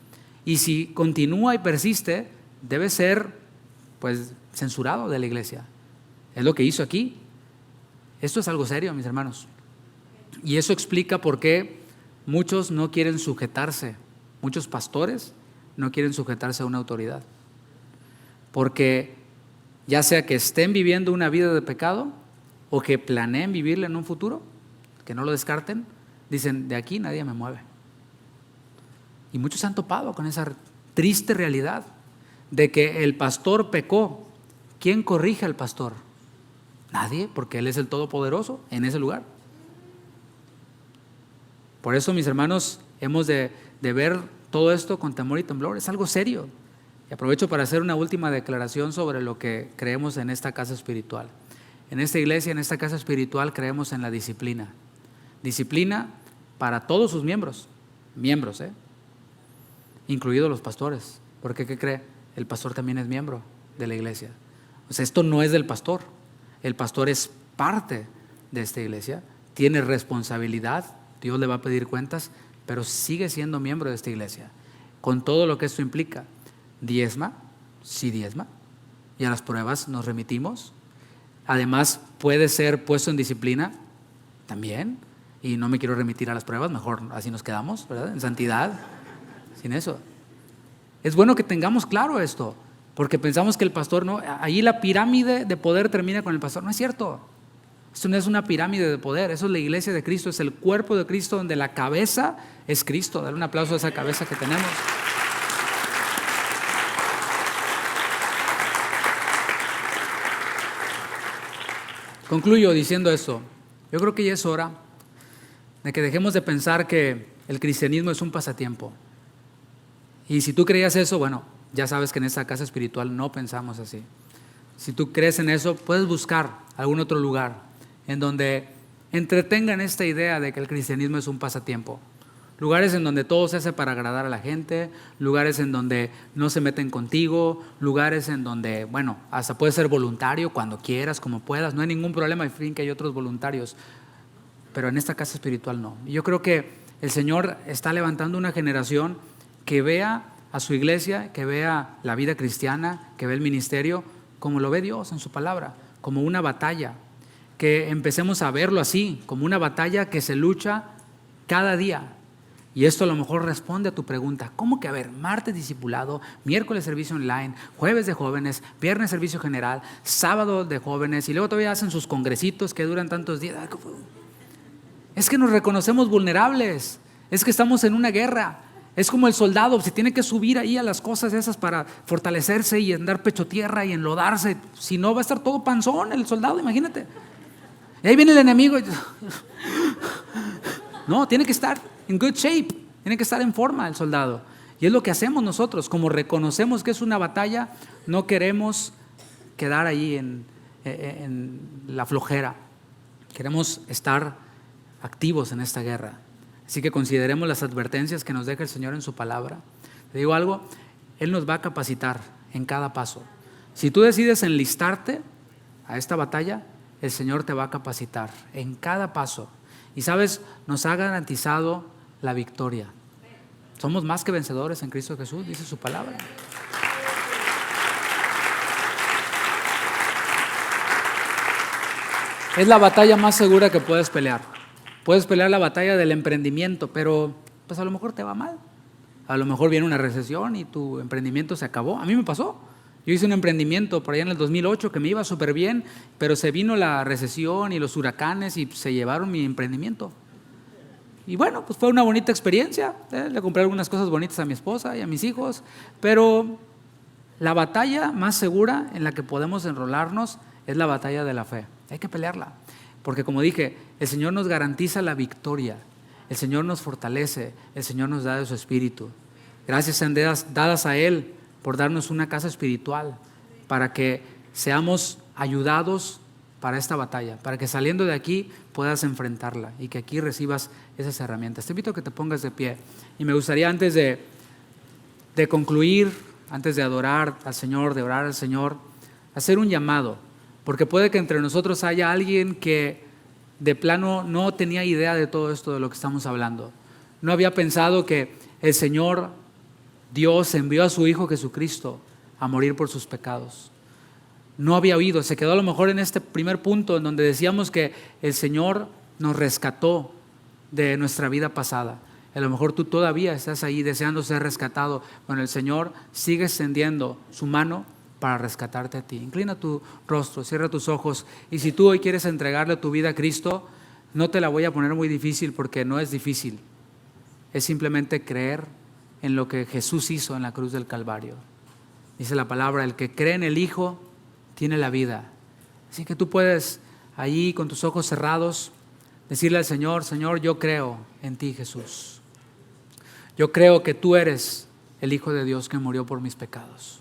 S1: Y si continúa y persiste, debe ser, pues, censurado de la iglesia. Es lo que hizo aquí. Esto es algo serio, mis hermanos. Y eso explica por qué muchos no quieren sujetarse, muchos pastores no quieren sujetarse a una autoridad. Porque ya sea que estén viviendo una vida de pecado o que planeen vivirla en un futuro, que no lo descarten, dicen, de aquí nadie me mueve. Y muchos han topado con esa triste realidad de que el pastor pecó. ¿Quién corrige al pastor? Nadie, porque Él es el Todopoderoso en ese lugar. Por eso, mis hermanos, hemos de ver todo esto con temor y temblor. Es algo serio. Y aprovecho para hacer una última declaración sobre lo que creemos en esta casa espiritual. En esta iglesia, en esta casa espiritual, creemos en la disciplina. Disciplina para todos sus miembros, incluidos los pastores. Porque, ¿qué cree? El pastor también es miembro de la iglesia. O sea, esto no es del pastor. El pastor es parte de esta iglesia, tiene responsabilidad, Dios le va a pedir cuentas, pero sigue siendo miembro de esta iglesia, con todo lo que esto implica. Diezma, sí diezma, y a las pruebas nos remitimos. Además, puede ser puesto en disciplina también, y no me quiero remitir a las pruebas, mejor así nos quedamos, ¿verdad? En santidad, sin eso. Es bueno que tengamos claro esto, porque pensamos que el pastor, no, ahí la pirámide de poder termina con el pastor. No es cierto. Esto no es una pirámide de poder, eso es la iglesia de Cristo, es el cuerpo de Cristo donde la cabeza es Cristo. Dale un aplauso a esa cabeza que tenemos. Concluyo diciendo esto. Yo creo que ya es hora de que dejemos de pensar que el cristianismo es un pasatiempo. Y si tú creías eso, bueno, ya sabes que en esta casa espiritual no pensamos así. Si tú crees en eso, puedes buscar algún otro lugar en donde entretengan esta idea de que el cristianismo es un pasatiempo. Lugares en donde todo se hace para agradar a la gente, lugares en donde no se meten contigo, lugares en donde, bueno, hasta puedes ser voluntario cuando quieras, como puedas, no hay ningún problema, en fin, que hay otros voluntarios, pero en esta casa espiritual no. Y yo creo que el Señor está levantando una generación que vea a su iglesia, que vea la vida cristiana, que vea el ministerio como lo ve Dios en su palabra, como una batalla, que empecemos a verlo así, como una batalla que se lucha cada día. Y esto a lo mejor responde a tu pregunta, ¿cómo que? A ver, martes discipulado, miércoles servicio online, jueves de jóvenes, viernes servicio general, sábado de jóvenes, y luego todavía hacen sus congresitos que duran tantos días. Es que nos reconocemos vulnerables, es que estamos en una guerra, Es como el soldado, se tiene que subir ahí a las cosas esas para fortalecerse y andar pecho tierra y enlodarse. Si no, va a estar todo panzón el soldado, imagínate. Y ahí viene el enemigo. No, tiene que estar en good shape, tiene que estar en forma el soldado. Y es lo que hacemos nosotros, como reconocemos que es una batalla, no queremos quedar ahí en la flojera. Queremos estar activos en esta guerra. Así que consideremos las advertencias que nos deja el Señor en su palabra. Te digo algo, Él nos va a capacitar en cada paso. Si tú decides enlistarte a esta batalla, el Señor te va a capacitar en cada paso. Y sabes, nos ha garantizado la victoria. Somos más que vencedores en Cristo Jesús, dice su palabra. Es la batalla más segura que puedes pelear. Puedes pelear la batalla del emprendimiento, pero pues a lo mejor te va mal. A lo mejor viene una recesión y tu emprendimiento se acabó. A mí me pasó. Yo hice un emprendimiento por allá en el 2008 que me iba súper bien, pero se vino la recesión y los huracanes y se llevaron mi emprendimiento. Y bueno, pues fue una bonita experiencia. Le compré algunas cosas bonitas a mi esposa y a mis hijos, pero la batalla más segura en la que podemos enrolarnos es la batalla de la fe. Hay que pelearla. Porque como dije, el Señor nos garantiza la victoria, el Señor nos fortalece, el Señor nos da de su espíritu. Gracias sean dadas a Él por darnos una casa espiritual, para que seamos ayudados para esta batalla, para que saliendo de aquí puedas enfrentarla y que aquí recibas esas herramientas. Te invito a que te pongas de pie y me gustaría antes de concluir, antes de adorar al Señor, de orar al Señor, hacer un llamado. Porque puede que entre nosotros haya alguien que de plano no tenía idea de todo esto de lo que estamos hablando. No había pensado que el Señor, Dios, envió a su Hijo Jesucristo a morir por sus pecados. No había oído, se quedó a lo mejor en este primer punto en donde decíamos que el Señor nos rescató de nuestra vida pasada. A lo mejor tú todavía estás ahí deseando ser rescatado. Bueno, el Señor sigue extendiendo su mano para rescatarte a ti. Inclina tu rostro, cierra tus ojos, y si tú hoy quieres entregarle tu vida a Cristo, no te la voy a poner muy difícil porque no es difícil. Es simplemente creer en lo que Jesús hizo en la cruz del Calvario. Dice la palabra, el que cree en el Hijo tiene la vida. Así que tú puedes ahí con tus ojos cerrados decirle al Señor, Señor, yo creo en ti, Jesús. Yo creo que tú eres el Hijo de Dios que murió por mis pecados.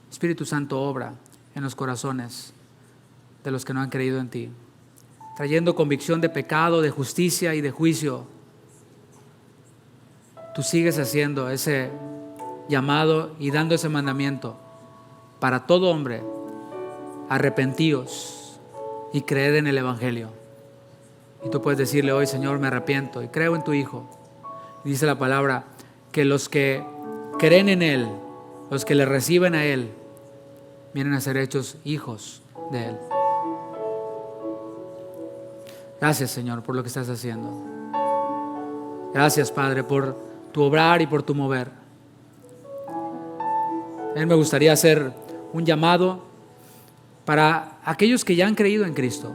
S1: Espíritu Santo, obra en los corazones de los que no han creído en ti, trayendo convicción de pecado, de justicia y de juicio. Tú sigues haciendo ese llamado y dando ese mandamiento para todo hombre: arrepentíos y creed en el Evangelio. Y tú puedes decirle hoy, Señor, me arrepiento y creo en tu Hijo. Y dice la palabra que los que creen en Él, los que le reciben a Él, vienen a ser hechos hijos de Él. Gracias, Señor, por lo que estás haciendo. Gracias, Padre, por tu obrar y por tu mover. A mí me gustaría hacer un llamado para aquellos que ya han creído en Cristo,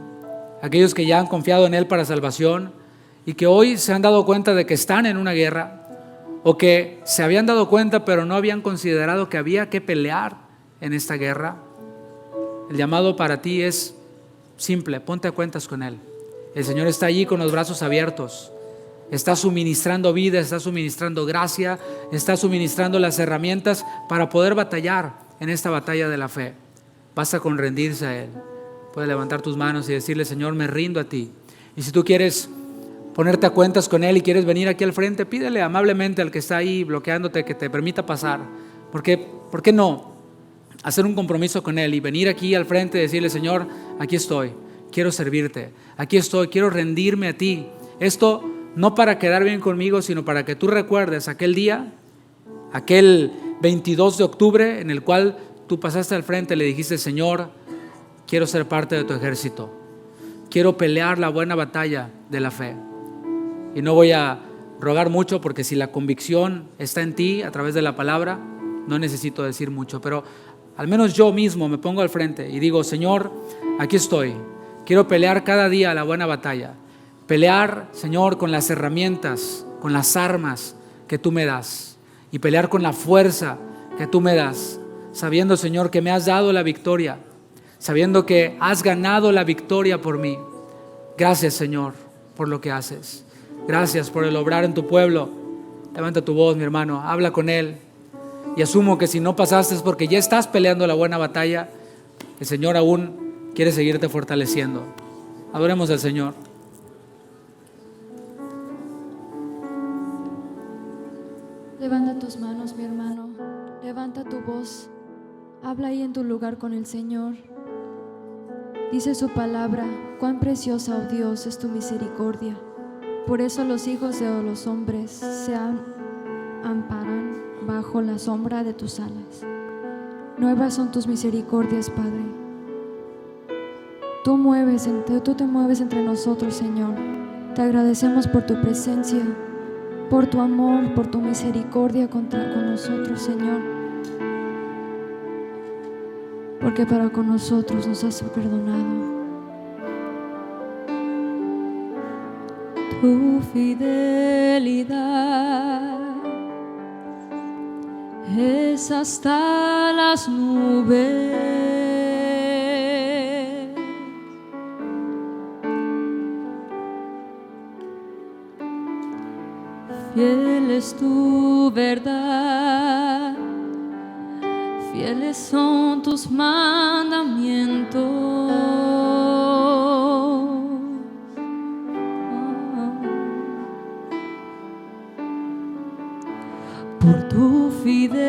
S1: aquellos que ya han confiado en Él para salvación y que hoy se han dado cuenta de que están en una guerra, o que se habían dado cuenta pero no habían considerado que había que pelear en esta guerra. El llamado para ti es simple: ponte a cuentas con Él. El Señor está allí con los brazos abiertos, está suministrando vida, está suministrando gracia, está suministrando las herramientas para poder batallar en esta batalla de la fe. Basta con rendirse a Él. Puedes levantar tus manos y decirle: Señor, me rindo a ti. Y si tú quieres ponerte a cuentas con Él y quieres venir aquí al frente, pídele amablemente al que está ahí bloqueándote que te permita pasar. Porque, ¿por qué no hacer un compromiso con Él y venir aquí al frente y decirle: Señor, aquí estoy, quiero servirte, aquí estoy, quiero rendirme a ti? Esto no para quedar bien conmigo, sino para que tú recuerdes aquel día, aquel 22 de octubre en el cual tú pasaste al frente y le dijiste: Señor, quiero ser parte de tu ejército, quiero pelear la buena batalla de la fe. Y no voy a rogar mucho, porque si la convicción está en ti a través de la palabra, no necesito decir mucho, pero al menos yo mismo me pongo al frente y digo: Señor, aquí estoy, quiero pelear cada día la buena batalla. Pelear, Señor, con las herramientas, con las armas que tú me das y pelear con la fuerza que tú me das, sabiendo, Señor, que me has dado la victoria, sabiendo que has ganado la victoria por mí. Gracias, Señor, por lo que haces. Gracias por el obrar en tu pueblo. Levanta tu voz, mi hermano, habla con Él. Y asumo que si no pasaste es porque ya estás peleando la buena batalla. El Señor aún quiere seguirte fortaleciendo. Adoremos al Señor.
S2: Levanta tus manos, mi hermano. Levanta tu voz. Habla ahí en tu lugar con el Señor. Dice su palabra: cuán preciosa, oh Dios, es tu misericordia. Por eso los hijos de los hombres se amparan bajo la sombra de tus alas. Nuevas son tus misericordias, Padre. Tú te mueves entre nosotros, Señor. Te agradecemos por tu presencia, por tu amor, por tu misericordia con nosotros, Señor. Porque para con nosotros nos has perdonado. Tu fidelidad es hasta las nubes. Fiel es tu verdad, fieles son tus mandamientos. Por tu fidelidad,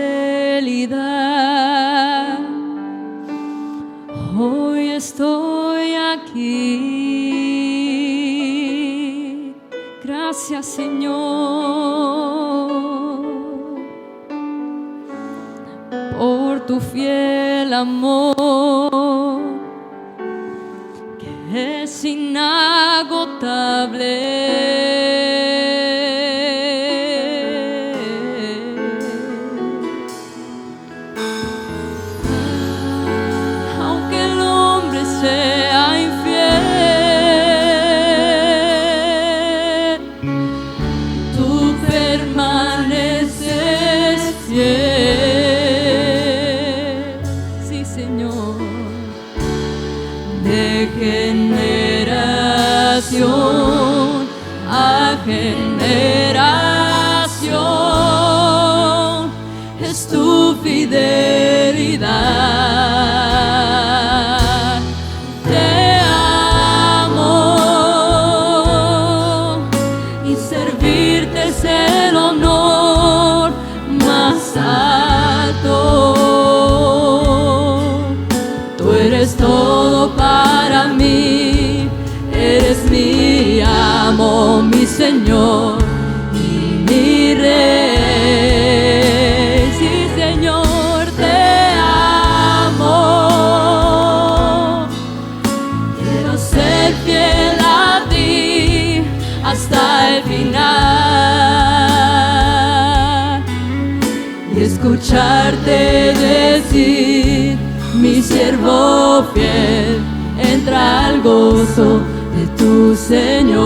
S2: hoy estoy aquí. Gracias, Señor, por tu fiel amor, que es inagotable. Sea infiel, tú permaneces fiel. Sí, Señor, de generación a generación es tu fidelidad. Todo para mí, eres mi amo, mi Señor y mi Rey. Sí, Señor, te amo. Quiero ser fiel a ti hasta el final y escucharte decir: mi siervo fiel, entra al gozo de tu Señor.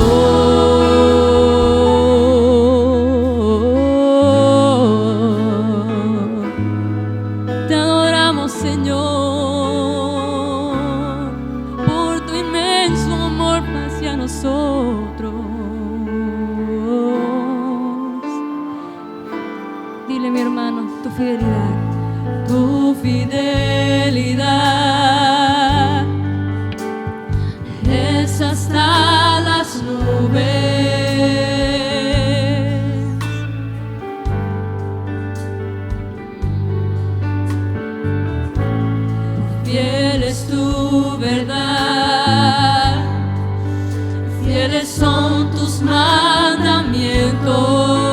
S2: Te adoramos, Señor, por tu inmenso amor hacia nosotros. Dile, mi hermano, tu fidelidad. Tu fidelidad es hasta las nubes. Fiel es tu verdad, fieles son tus mandamientos.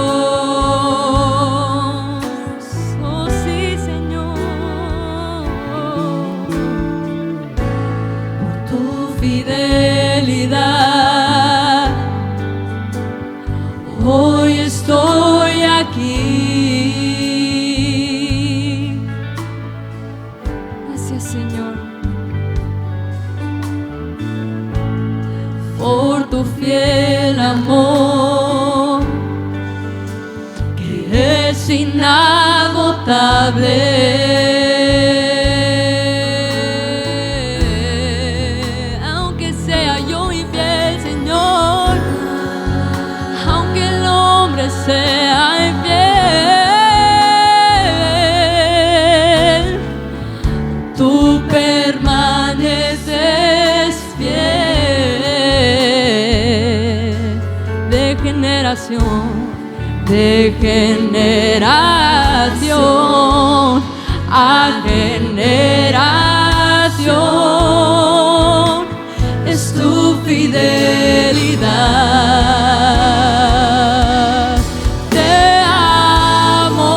S2: Hoy estoy aquí. Gracias, Señor, por tu fiel amor, que inagotable. Aunque sea yo infiel, Señor, aunque el hombre sea infiel, tú permaneces fiel. De generación a generación es tu fidelidad. Te amo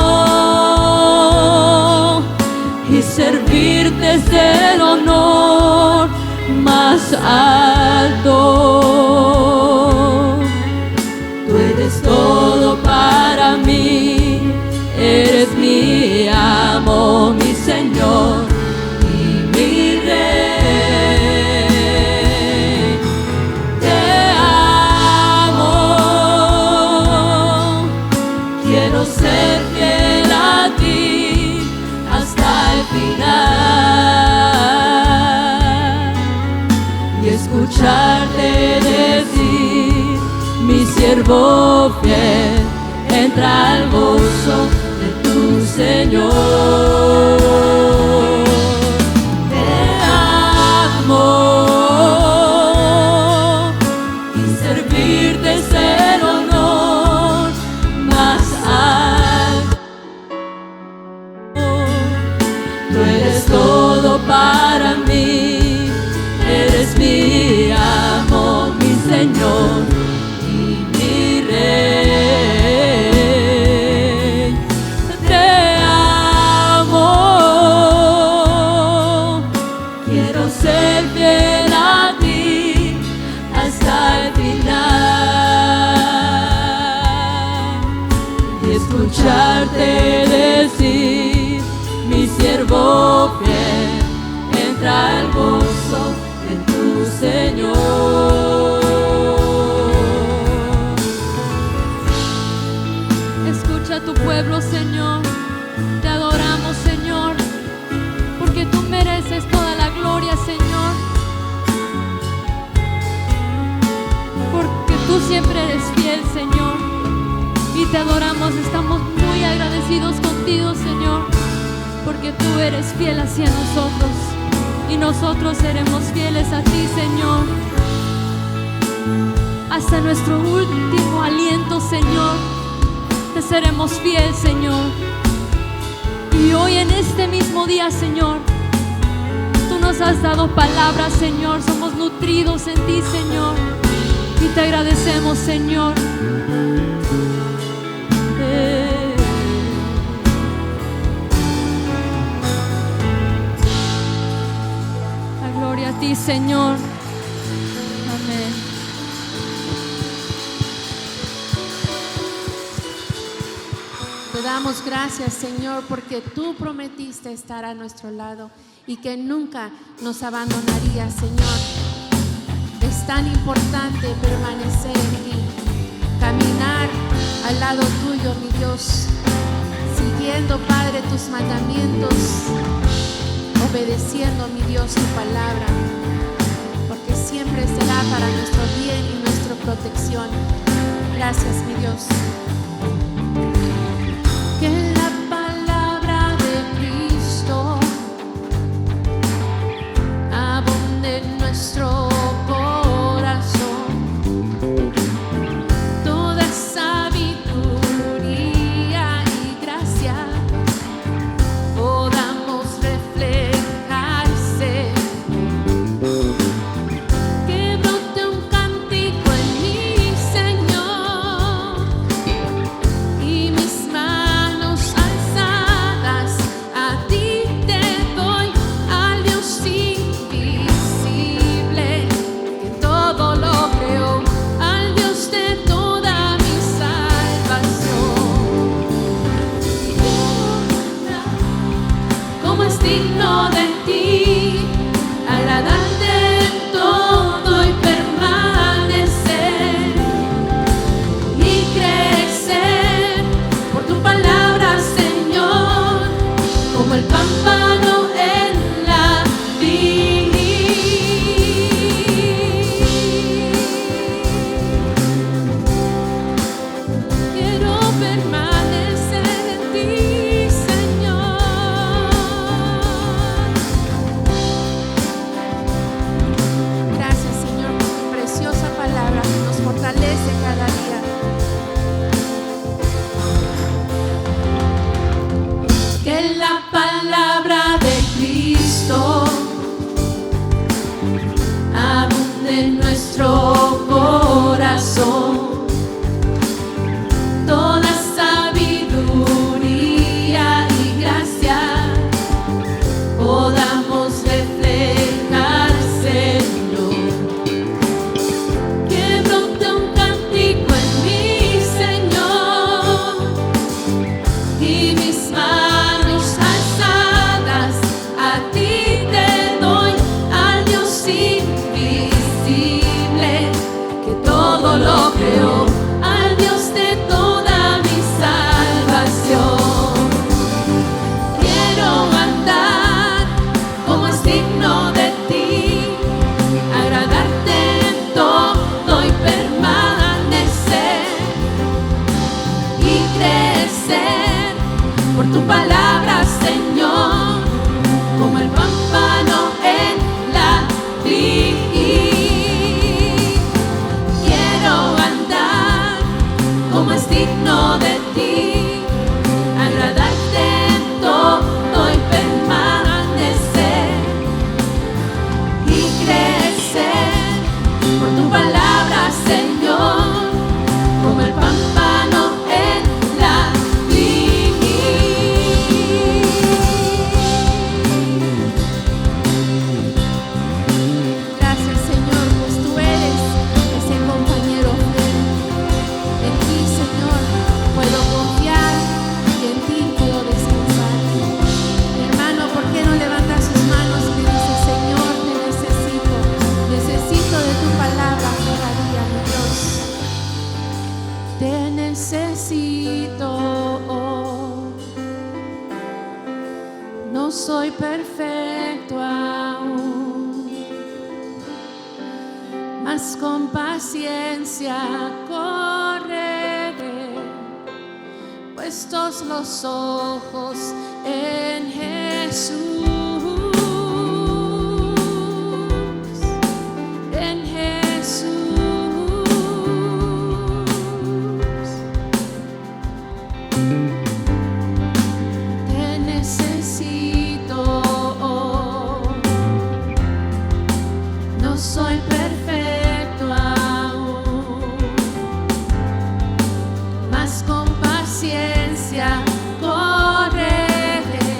S2: y servirte es el honor más alto. Tú eres todo para mí, eres mi amo, mi Señor y mi Rey. Te amo, quiero ser fiel a ti hasta el final y escucharte decir: mi siervo fiel entra al gozo de tu Señor. Te amo y servirte es el honor más alto. Tú eres todo para mí, eres mi amo, mi Señor y mi Rey. Te amo, quiero ser fiel a ti hasta el final y escucharte decir: mi siervo fiel entra al gozo de tu Señor. Escucha a tu pueblo, Señor. Te adoramos, Señor, porque tú mereces toda la gloria, Señor. Porque tú siempre eres fiel, Señor. Y te adoramos, estamos muy agradecidos contigo, Señor, porque tú eres fiel hacia nosotros y nosotros seremos fieles a ti, Señor, hasta nuestro último aliento, Señor. Te seremos fiel, Señor. Y hoy en este mismo día, Señor, tú nos has dado palabras, Señor. Somos nutridos en ti, Señor, y te agradecemos, Señor. La gloria a ti, Señor. Amén.
S3: Te damos gracias, Señor, porque tú prometiste estar a nuestro lado y que nunca nos abandonarías, Señor. Es tan importante permanecer en ti, caminar al lado tuyo, mi Dios, siguiendo, Padre, tus mandamientos, obedeciendo, mi Dios, tu palabra, porque siempre será para nuestro bien y nuestra protección. Gracias, mi Dios. Que la palabra de Cristo abunde en nuestro corazón. Toda sabiduría y gracia podamos reflejarse. Que brote un cántico en mí, Señor, cada día. Que la palabra de Cristo abunde en nuestro corazón. Toda sabiduría y gracia podamos reflejar, Señor. Que brote un cántico en mí, Señor, y mis manos alzadas a ti te doy, al Dios invisible que todo lo creó, al Dios de toda mi salvación. Quiero andar como es digno de ti, agradarte en todo y permanecer y crecer por tu palabra, Señor, como el pámpano en la vid. Quiero andar como es digno de ti, agradarte en todo y permanecer y crecer por tu palabra, Señor, como el pámpano en la vid. Gracias, Señor, pues tú eres ese compañero fiel. En ti, Señor, puedo confiar y en ti puedo descansar. Mi hermano, ¿por qué no levantas sus manos y le dices: Señor, te necesito de tu palabra cada día, mi Dios? Te necesito. No soy perfecto aún, mas con paciencia correré, puestos los ojos en Jesús, en Jesús. Te necesito, no soy perfecto aún, mas con paciencia correré,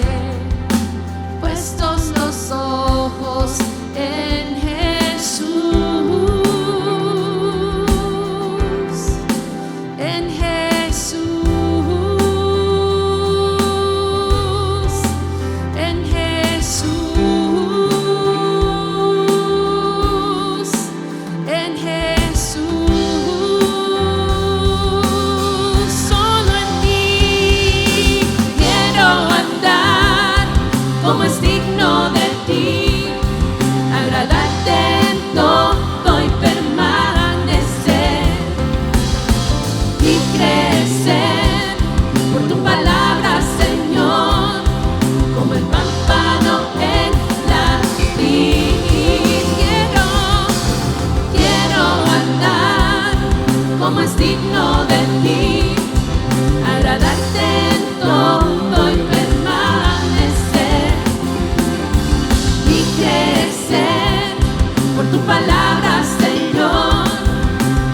S3: puestos los ojos en Jesús, en Jesús, en Jesús, en Jesús. Solo en ti quiero andar como es digno de ti, agradarte en todo y permanecer y crecer por tu palabra, Señor, como el pámpano en la vid. Quiero andar como es digno de ti, agradarte en todo y permanecer y crecer por tu palabra, Señor,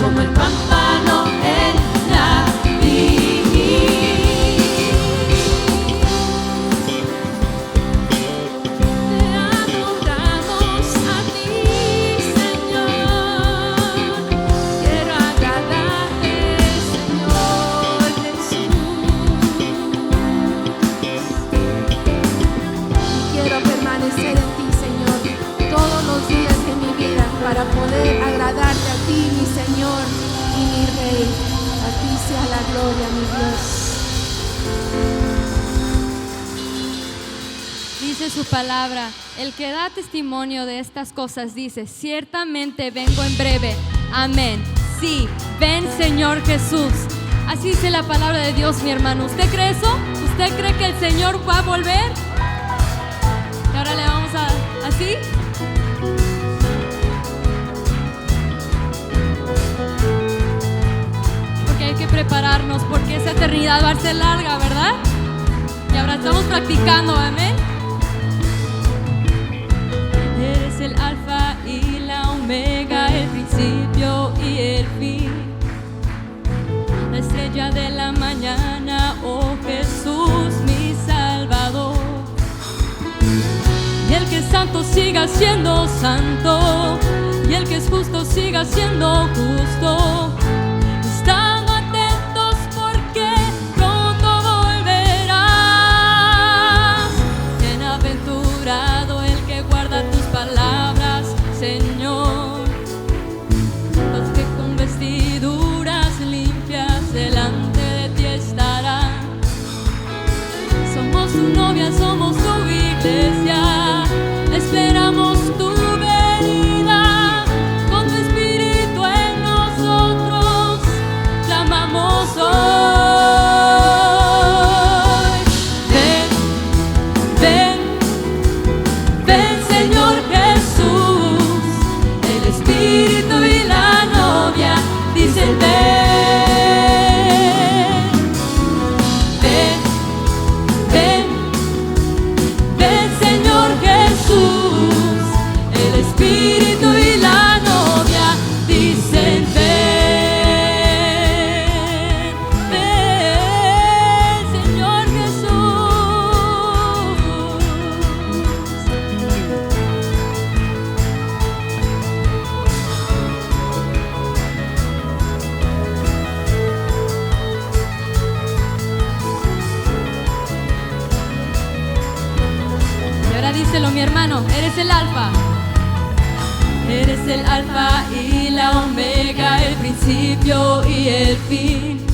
S3: como el pámpano en la vid. Te adoramos a ti, Señor. Quiero agradarte, Señor Jesús. Quiero permanecer en ti, Señor, todos los días de mi vida, para poder agradarte a ti, mi Señor y mi Rey. A ti sea la gloria, mi Dios.
S2: Dice su palabra, el que da testimonio de estas cosas dice: ciertamente vengo en breve. Amén. Sí, ven, Señor Jesús. Así dice la palabra de Dios, mi hermano. ¿Usted cree eso? ¿Usted cree que el Señor va a volver? Y ahora le vamos a... ¿Así?
S4: quedarnos porque esa eternidad va a ser larga, ¿verdad? Y ahora estamos practicando, amén. Eres el alfa y la omega, el principio y el fin, la estrella de la mañana, oh Jesús, mi Salvador. Y el que es santo siga siendo santo, y el que es justo siga siendo justo. Están atentos porque pronto volverás. Bienaventurado el que guarda tus palabras, Señor. Los que con vestiduras limpias delante de ti estarán. Somos tu novia, somos tu iglesia. Esperamos tu venida, con tu espíritu en nosotros, clamamos hoy. Ven, ven, ven Señor Jesús, el espíritu y la novia dicen ven. Ven, ven, ven Señor Jesús, el espíritu y la novia dicen ven, ven Señor Jesús. Y ahora díselo, mi hermano, eres el alfa. Eres el alfa y la omega, el principio y el fin,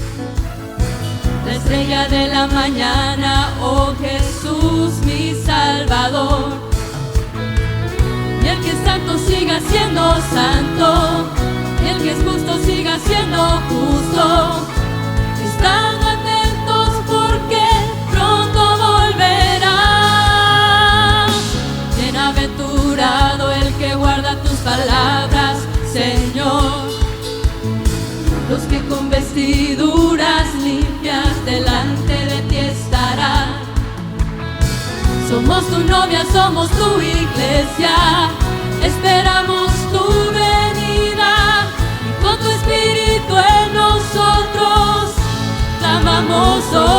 S4: la estrella de la mañana, oh Jesús, mi Salvador. Y el que es santo siga siendo santo, y el que es justo siga siendo justo. Están atentos porque pronto volverás. Bienaventurado el que guarda tus palabras, Señor. Los que con vestiduras limpias delante de ti estarán. Somos tu novia, somos tu iglesia. Esperamos tu venida, y con tu espíritu en nosotros clamamos hoy.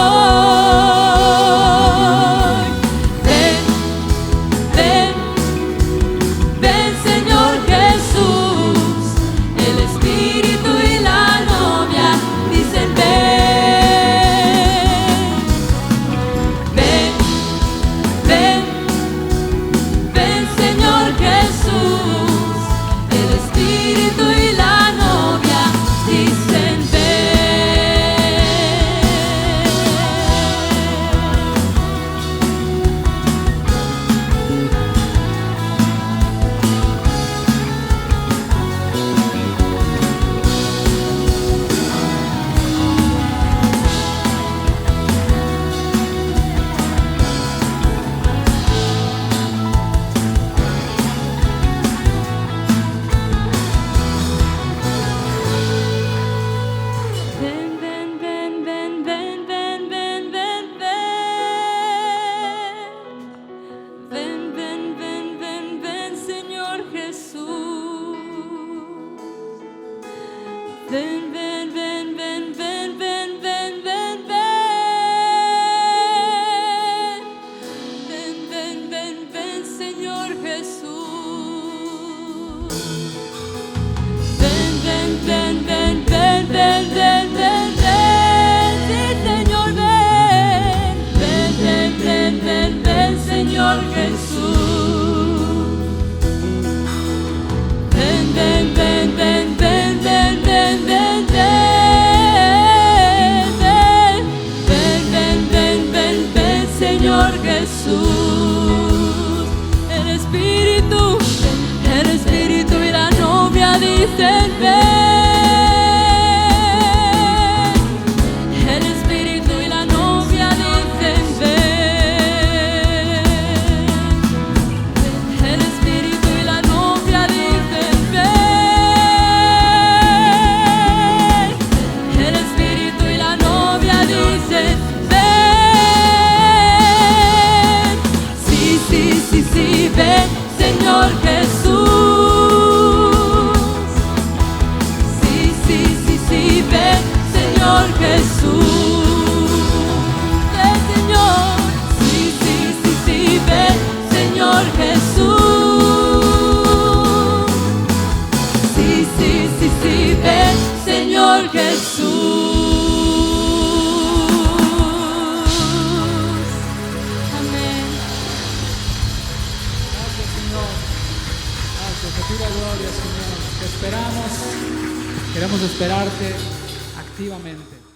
S4: Ven, ven, ven Señor Jesús, el espíritu y la novia dicen ven. Ven, ven, ven Señor Jesús, el espíritu y la novia dicen ven, ven, ven, ven, ven, ven, ven, ven, ven, ven, ven, ven, ven, Señor Jesús. Ven, ven, ven, ven, ven, ven, ven, ven, ven, ven, ven, ven, Señor Jesús. Ven, ven, ven, ven, ven, ven, ven, ven, ven, sí Señor, ven, ven, ven, ven, ven, ven, Señor Jesús. Ven, ven, ven, ven, ven, ven, ven, ven, ven. Señor Jesús. Amén.
S1: Gracias, Señor. Gracias, te pido gloria, Señor. Te esperamos. Queremos esperarte activamente.